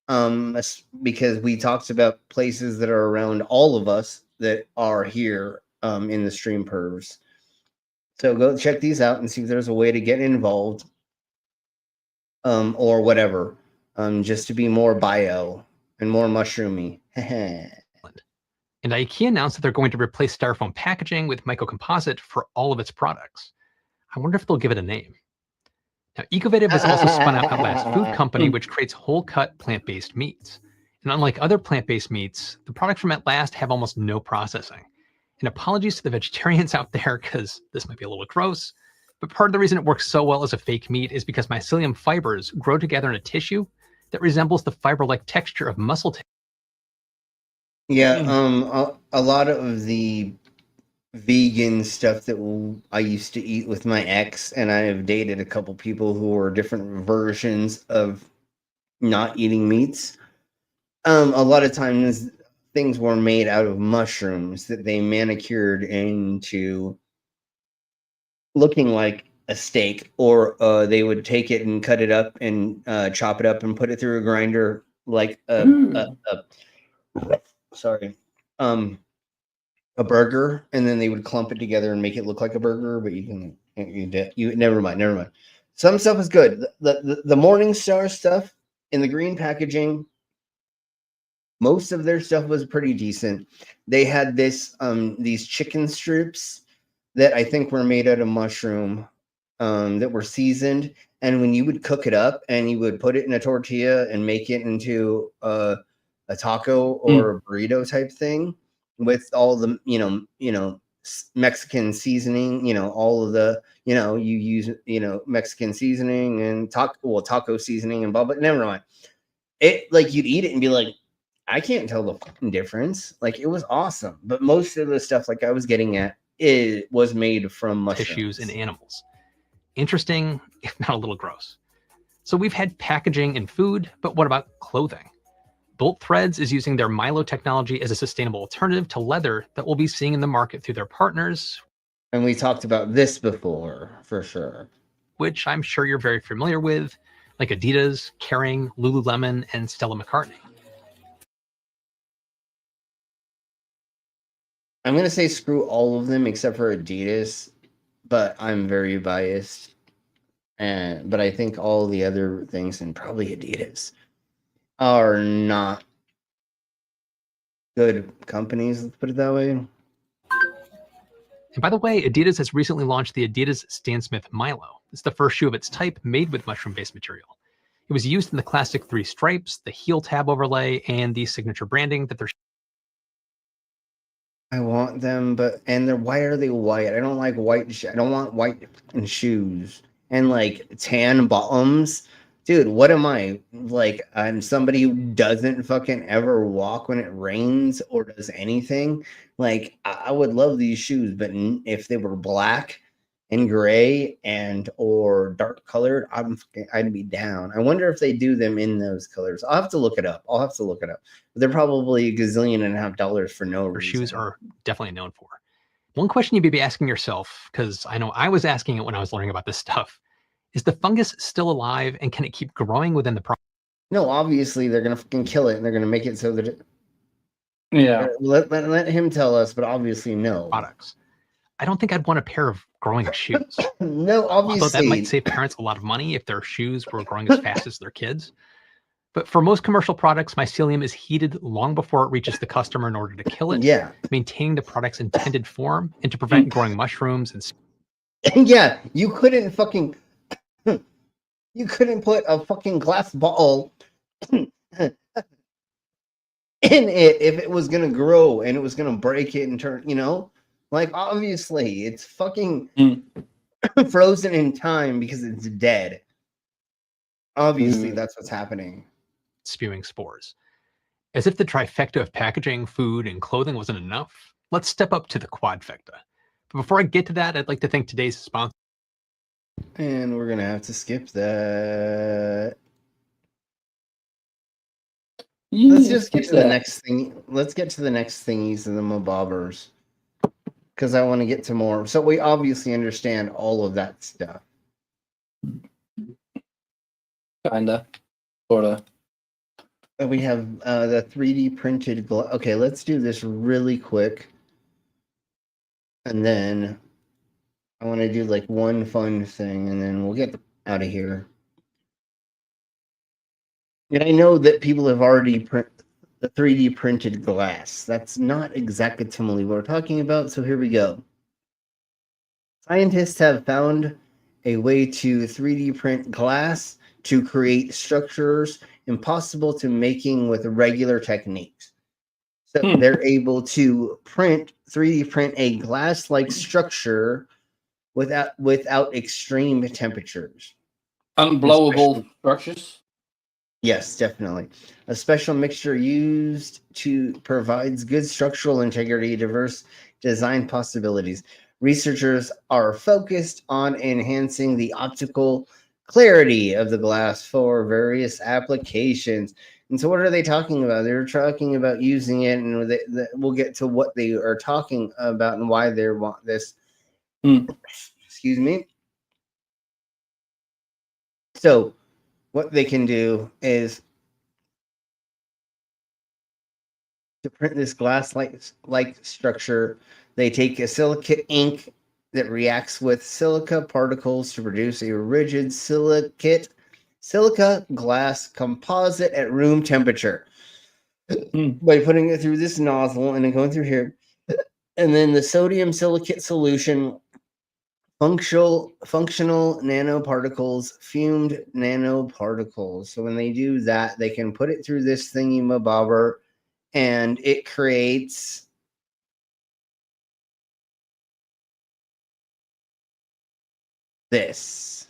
Because we talked about places that are around all of us that are here in the stream pervs. So go check these out and see if there's a way to get involved or whatever, just to be more bio and more mushroomy. And IKEA announced that they're going to replace styrofoam packaging with microcomposite for all of its products. I wonder if they'll give it a name. Now, Ecovative has also spun out Outlast Food Company, which creates whole-cut plant-based meats. And unlike other plant-based meats, the products from Outlast have almost no processing. And apologies to the vegetarians out there, because this might be a little gross, but part of the reason it works so well as a fake meat is because mycelium fibers grow together in a tissue that resembles the fiber-like texture of muscle tissue. Yeah, a lot of the vegan stuff that I used to eat with my ex, and I have dated a couple people who were different versions of not eating meats. A lot of times things were made out of mushrooms that they manicured into looking like a steak, or they would take it and cut it up and chop it up and put it through a grinder like a burger, and then they would clump it together and make it look like a burger. But you never mind. Some stuff is good. The Morningstar stuff in the green packaging, most of their stuff was pretty decent. They had these chicken strips that I think were made out of mushroom, that were seasoned, and when you would cook it up and you would put it in a tortilla and make it into a taco or a burrito type thing with all the Mexican seasoning, all of the you use Mexican seasoning and taco seasoning and blah, but never mind. It, like, you'd eat it and be like, I can't tell the fucking difference. Like, it was awesome. But most of the stuff, like I was getting at, it was made from mushrooms. Tissues and animals. Interesting, if not a little gross. So we've had packaging and food, but what about clothing? Bolt Threads is using their Milo technology as a sustainable alternative to leather that we'll be seeing in the market through their partners. And we talked about this before, for sure. Which I'm sure you're very familiar with, like Adidas, Kering, Lululemon, and Stella McCartney. I'm going to say screw all of them except for Adidas, but I'm very biased. But I think all the other things, and probably Adidas, are not good companies, let's put it that way. And by the way, Adidas has recently launched the Adidas Stan Smith Milo. It's the first shoe of its type made with mushroom-based material. It was used in the classic 3 stripes, the heel tab overlay, and the signature branding that they're... I want them, why are they white? I don't like white. I don't want white shoes and like tan bottoms. Dude, what am I? Like, I'm somebody who doesn't fucking ever walk when it rains or does anything. Like, I would love these shoes, but if they were black and gray or dark colored, I'd be down. I wonder if they do them in those colors. I'll have to look it up. But they're probably $1.5 for no reason. Shoes are definitely known for. One question you'd be asking yourself, because I know I was asking it when I was learning about this stuff, is the fungus still alive and can it keep growing within the product? No, obviously they're gonna fucking kill it and they're gonna make it so that it. Yeah. Let him tell us, but obviously no. Products. I don't think I'd want a pair of growing shoes. No, obviously. Although that might save parents a lot of money if their shoes were growing as fast as their kids. But for most commercial products, mycelium is heated long before it reaches the customer in order to kill it. Yeah. Maintaining the product's intended form and to prevent growing mushrooms and... Yeah, you couldn't fucking... You couldn't put a fucking glass bottle in it if it was going to grow and it was going to break it and turn, Like, obviously, it's fucking frozen in time because it's dead. Obviously, that's what's happening. Spewing spores. As if the trifecta of packaging, food, and clothing wasn't enough, let's step up to the quadfecta. But before I get to that, I'd like to thank today's sponsor. And we're going to have to skip that. Let's just get to the next thing. Let's get to the next thingies and the mobobbers. Because I want to get to more. So we obviously understand all of that stuff. Kinda. Sorta. We have the 3D printed... Okay, let's do this really quick. And then I want to do like one fun thing, and then we'll get out of here. And I know that people have already the 3D printed glass. That's not exactly what we're talking about, so here we go. Scientists have found a way to 3D print glass to create structures impossible to making with regular techniques. So they're able to 3D print a glass-like structure without extreme temperatures. Unblowable structures? Yes, definitely. A special mixture used provides good structural integrity, diverse design possibilities. Researchers are focused on enhancing the optical clarity of the glass for various applications. And so, what are they talking about? They're talking about using it, and we'll get to what they are talking about and why they want this. Excuse me. So, what they can do is to print this glass-like structure. They take a silicate ink that reacts with silica particles to produce a rigid silica glass composite at room temperature. By putting it through this nozzle and then going through here, and then the sodium silicate solution, functional nanoparticles, fumed nanoparticles. So when they do that, they can put it through this thingy-mabobber, and it creates this.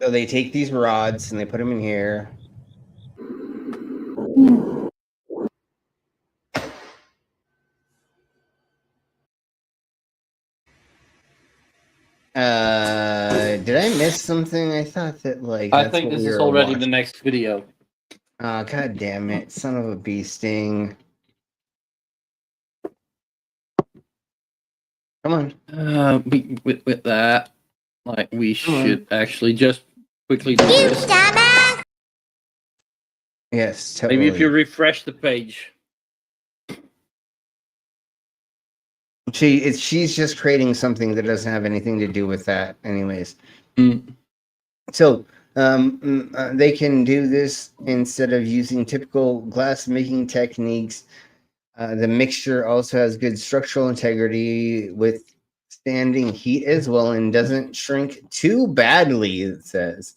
So they take these rods and they put them in here. Did I miss something? I thought that I think this is already the next video. God damn it, son of a bee sting. Come on. With that, like, we should actually just quickly do this. Yes, totally. Maybe if you refresh the page. She's just creating something that doesn't have anything to do with that, anyways. So they can do this instead of using typical glass making techniques. The mixture also has good structural integrity with standing heat as well, and doesn't shrink too badly, it says.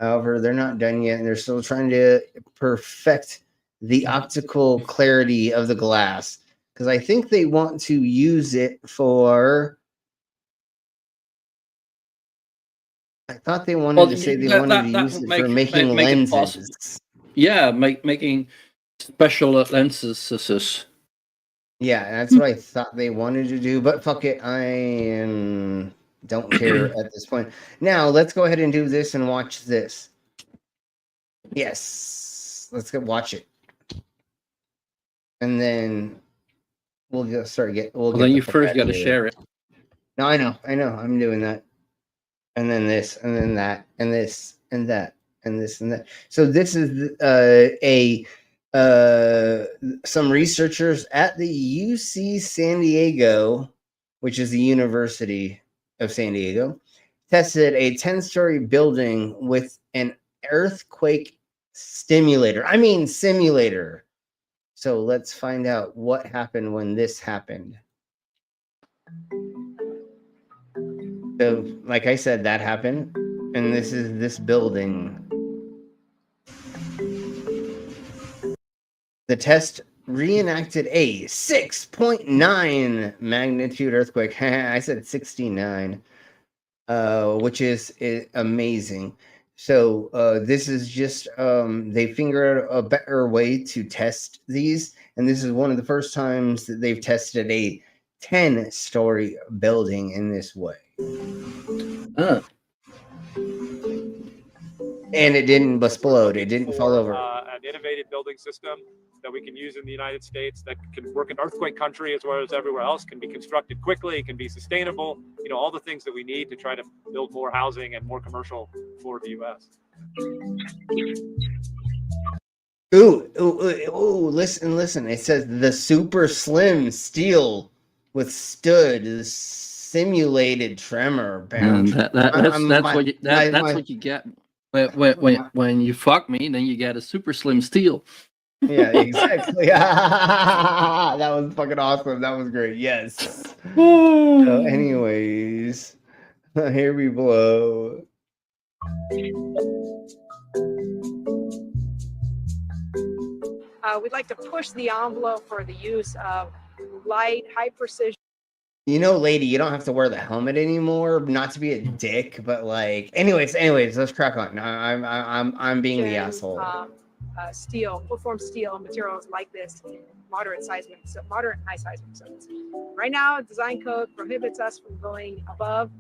However, they're not done yet, and they're still trying to perfect the optical clarity of the glass, because I think they want to use it for... I thought they wanted to say they wanted to use it for making lenses. Making special lenses. Yeah, that's what I thought they wanted to do, but fuck it, I don't care at this point. Now, let's go ahead and do this and watch this. Yes, let's go watch it. And then we'll get then you first got to share it. No, I know, I'm doing that. And then this, and then that, and this, and that, and this, and that. So this is some researchers at the UC San Diego, which is the University of San Diego, tested a 10-story building with an earthquake simulator. So let's find out what happened when this happened. So, like I said, that happened, and this is this building. The test reenacted a 6.9 magnitude earthquake. I said 69, which is amazing. So this is just, they figured out a better way to test these, and this is one of the first times that they've tested a 10-story building in this way. And it didn't explode. It didn't fall over. An innovative building system that we can use in the United States that can work in earthquake country as well as everywhere else, can be constructed quickly, can be sustainable, all the things that we need to try to build more housing and more commercial for the U.S. Ooh, listen. It says the super slim steel withstood the simulated tremor. That's what you get. When you fuck me, then you get a super slim steel. Yeah, exactly. That was fucking awesome. That was great. Yes. So anyways, here we blow. We'd like to push the envelope for the use of light, high precision. Lady, you don't have to wear the helmet anymore. Not to be a dick, but like, anyways, let's crack on. I'm being the asshole. steel, full form steel materials like this in moderate and high seismic zones. Right now, design code prohibits us from going above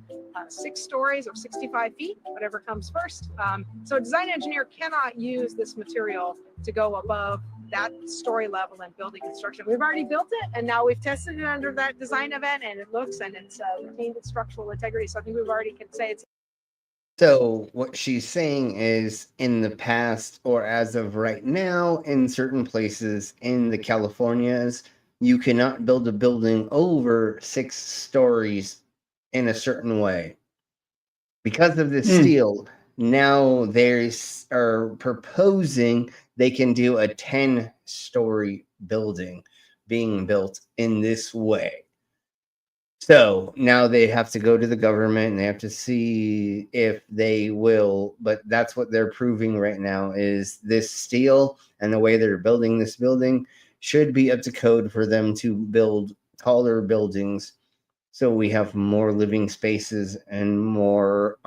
6 stories or 65 feet, whatever comes first. So a design engineer cannot use this material to go above that story level in building construction. We've already built it, and now we've tested it under that design event, and it looks and it's retained its structural integrity. So I think we've already can say it's. So what she's saying is, in the past or as of right now, in certain places in the Californias, you cannot build a building over 6 stories in a certain way. Because of this steel, now they are proposing they can do a 10-story building being built in this way. So now they have to go to the government and they have to see if they will, but that's what they're proving right now is this steel and the way they're building this building should be up to code for them to build taller buildings. So we have more living spaces and more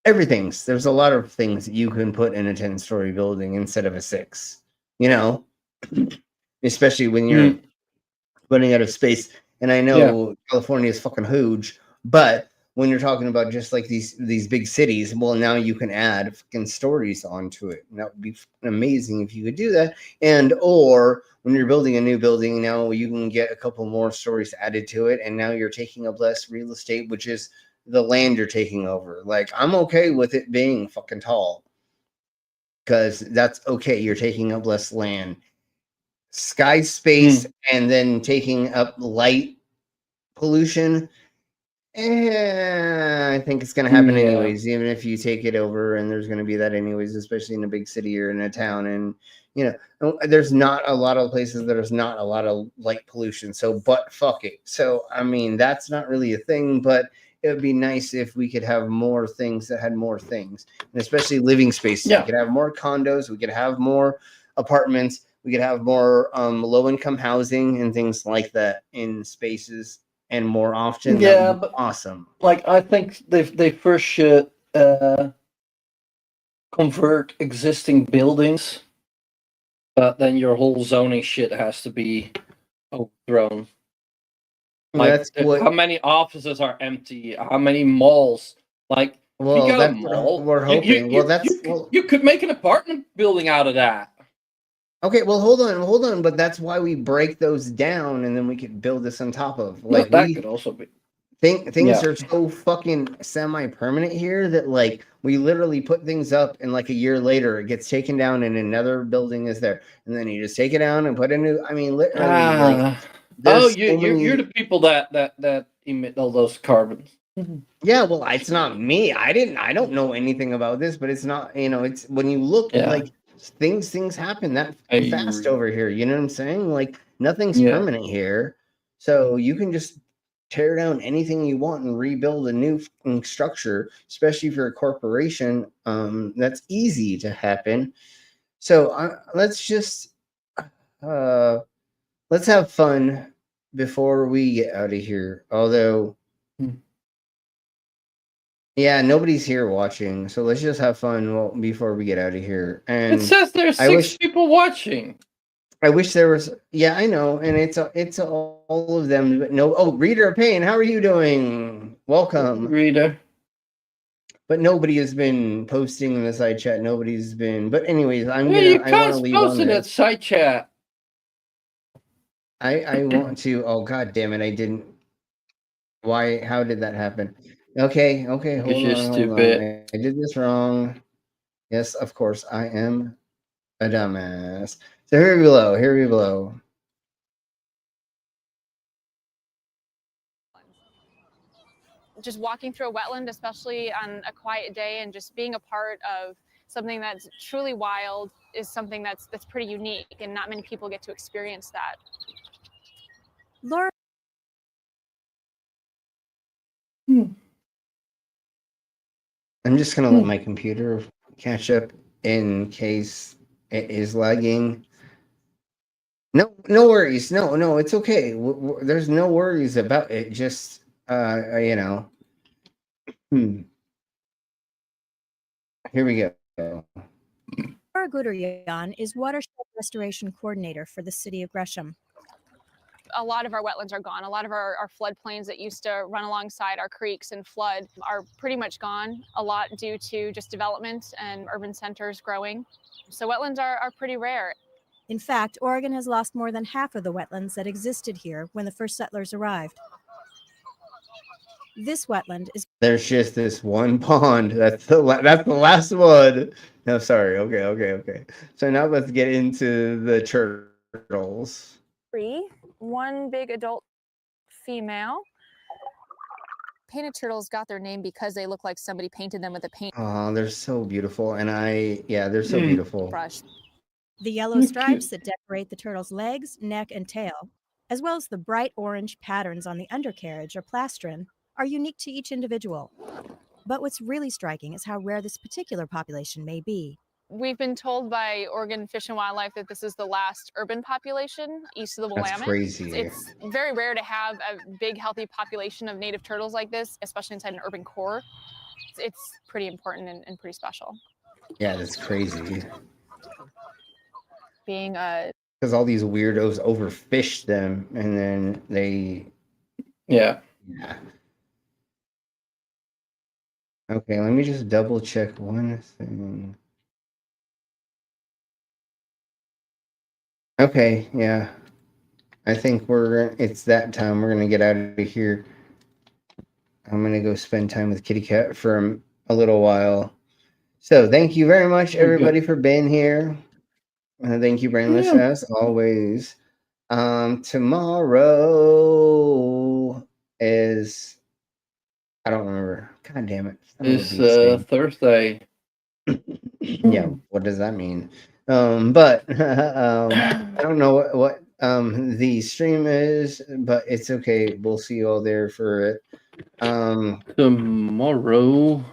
everything. There's a lot of things that you can put in a 10-story building instead of a 6, you know, especially when you're running out of space. And I know California is fucking huge, but when you're talking about just like these big cities, well, now you can add fucking stories onto it. And that would be amazing if you could do that. And or when you're building a new building, now you can get a couple more stories added to it, and now you're taking up less real estate, which is the land you're taking over. Like, I'm okay with it being fucking tall because that's okay. You're taking up less land. Sky space and then taking up light pollution. I think it's going to happen anyways, even if you take it over, and there's going to be that anyways, especially in a big city or in a town. And, you know, there's not a lot of places that there's not a lot of light pollution. So, but fuck it. So, I mean, that's not really a thing, but it would be nice if we could have more things that had more things, and especially living spaces. We could have more condos. We could have more apartments. We could have more low-income housing and things like that in spaces. And more often, that would be awesome. Like, I think they first should convert existing buildings, but then your whole zoning shit has to be overthrown. Like, how many offices are empty? How many malls? Like, well, if you got that's a mall, what we're hoping. You could make an apartment building out of that. Okay, well, hold on, but that's why we break those down, and then we could build this on top of. Like, that could also be. Things are so fucking semi-permanent here that, like, we literally put things up, and like a year later, it gets taken down, and another building is there, and then you just take it down and put a new. I mean, literally. You're the people that emit all those carbons. Yeah, well, it's not me. I don't know anything about this, but it's not. You know, it's when you look like. Things happen that fast over here. You know what I'm saying? Like, nothing's permanent here. So you can just tear down anything you want and rebuild a new structure, especially for a corporation. That's easy to happen. So let's have fun before we get out of here. Although yeah, nobody's here watching, so let's just have fun before we get out of here. And it says there's 6 people watching. I wish there was. Yeah, I know, and it's all of them. But no, Reader of Pain, how are you doing? Welcome, Reader. But nobody has been posting in the side chat. Nobody's been. But anyways, I want to leave post in that side chat. I want to. Oh, god damn it! I didn't. Why? How did that happen? Okay, hold on. I did this wrong. Yes, of course, I am a dumbass. So here we blow. Just walking through a wetland, especially on a quiet day, and just being a part of something that's truly wild is something that's pretty unique, and not many people get to experience that. Learn. I'm just gonna let my computer catch up in case it is lagging. No worries. No, it's okay. There's no worries about it. Just you know. Here we go. Laura Guderian is Watershed Restoration Coordinator for the City of Gresham. A lot of our wetlands are gone. A lot of our floodplains that used to run alongside our creeks and flood are pretty much gone, a lot due to just development and urban centers growing. So wetlands are pretty rare. In fact, Oregon has lost more than half of the wetlands that existed here when the first settlers arrived. This wetland is... There's just this one pond. That's the last one. No, sorry. Okay. So now let's get into the turtles. 3, 1 big adult female. Painted turtles got their name because they look like somebody painted them with a paint Oh, they're so beautiful. And they're so beautiful. brush. The yellow stripes that decorate the turtle's legs, neck, and tail, as well as the bright orange patterns on the undercarriage or plastron, are unique to each individual. But what's really striking is how rare this particular population may be. We've been told by Oregon Fish and Wildlife that this is the last urban population east of the Willamette. That's crazy. It's very rare to have a big, healthy population of native turtles like this, especially inside an urban core. It's pretty important and pretty special. Yeah, that's crazy. Being because all these weirdos overfish them, and then they... Yeah. Okay, let me just double check one thing. Okay, yeah. I think it's that time. We're gonna get out of here. I'm gonna go spend time with Kitty Cat for a little while. So thank you very much, everybody, for being here. Thank you, Brainless, as always. Tomorrow is... I don't remember. God damn it. It's Thursday. Yeah, what does that mean? But I don't know what the stream is, but it's okay. We'll see you all there for it. Tomorrow.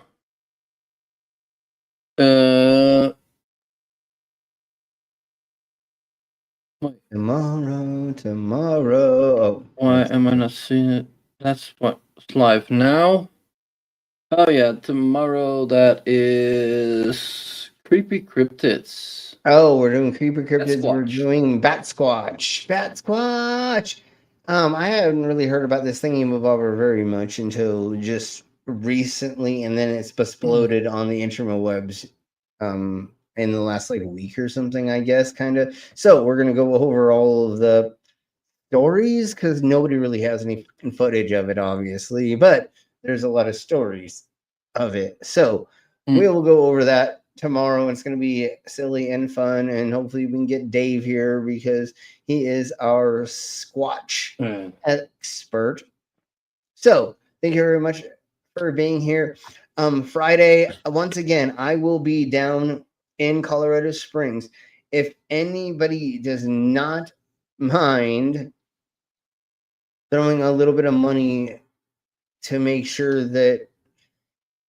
Tomorrow. Oh, why am I not seeing it? That's what's live now. Oh yeah, tomorrow that is Creepy Cryptids. Oh, we're doing Creepy Cryptids. We're doing Bat Squatch. I hadn't really heard about this thingy revolver very much until just recently, and then it's exploded on the interwebs in the last week or something, I guess, kind of. So we're gonna go over all of the stories because nobody really has any footage of it, obviously, but there's a lot of stories of it. So we will go over that tomorrow. It's going to be silly and fun, and hopefully we can get Dave here because he is our Squatch expert. So thank you very much for being here. Friday, once again, I will be down in Colorado Springs. If anybody does not mind throwing a little bit of money to make sure that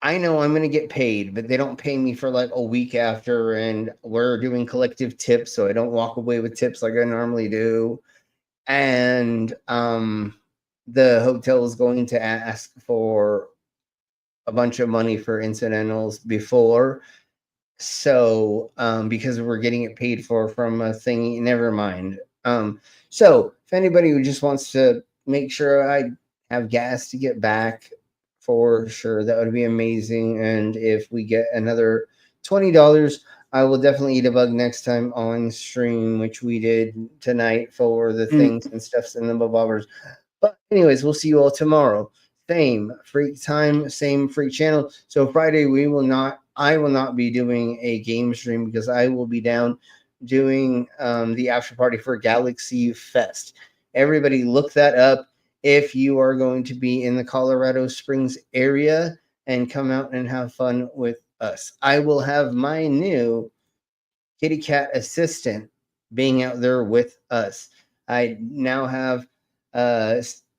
I know I'm going to get paid, but they don't pay me for like a week after, and we're doing collective tips, so I don't walk away with tips like I normally do. And the hotel is going to ask for a bunch of money for incidentals before. So because we're getting it paid for from a thingy, never mind. So if anybody who just wants to make sure I have gas to get back, for sure, that would be amazing. And if we get another $20, I will definitely eat a bug next time on stream, which we did tonight for the things and stuffs and the bobbers. But anyways, we'll see you all tomorrow. Same freak time, same freak channel. So Friday I will not be doing a game stream because I will be down doing the after party for Galaxy Fest. Everybody look that up if you are going to be in the Colorado Springs area and come out and have fun with us. I will have my new kitty cat assistant being out there with us. I now have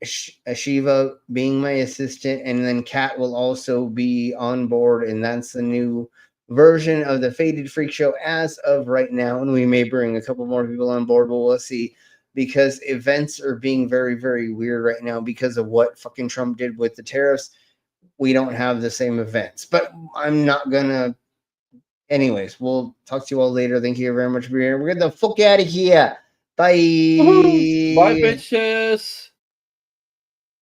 Shiva being my assistant, and then Kat will also be on board, and that's the new version of the Faded Freak Show as of right now, and we may bring a couple more people on board, but we'll see, because events are being very, very weird right now because of what fucking Trump did with the tariffs. We don't have the same events, but I'm not gonna Anyways, we'll talk to you all later. Thank you very much for being here. We're getting the fuck out of here. Bye. Bye, bitches.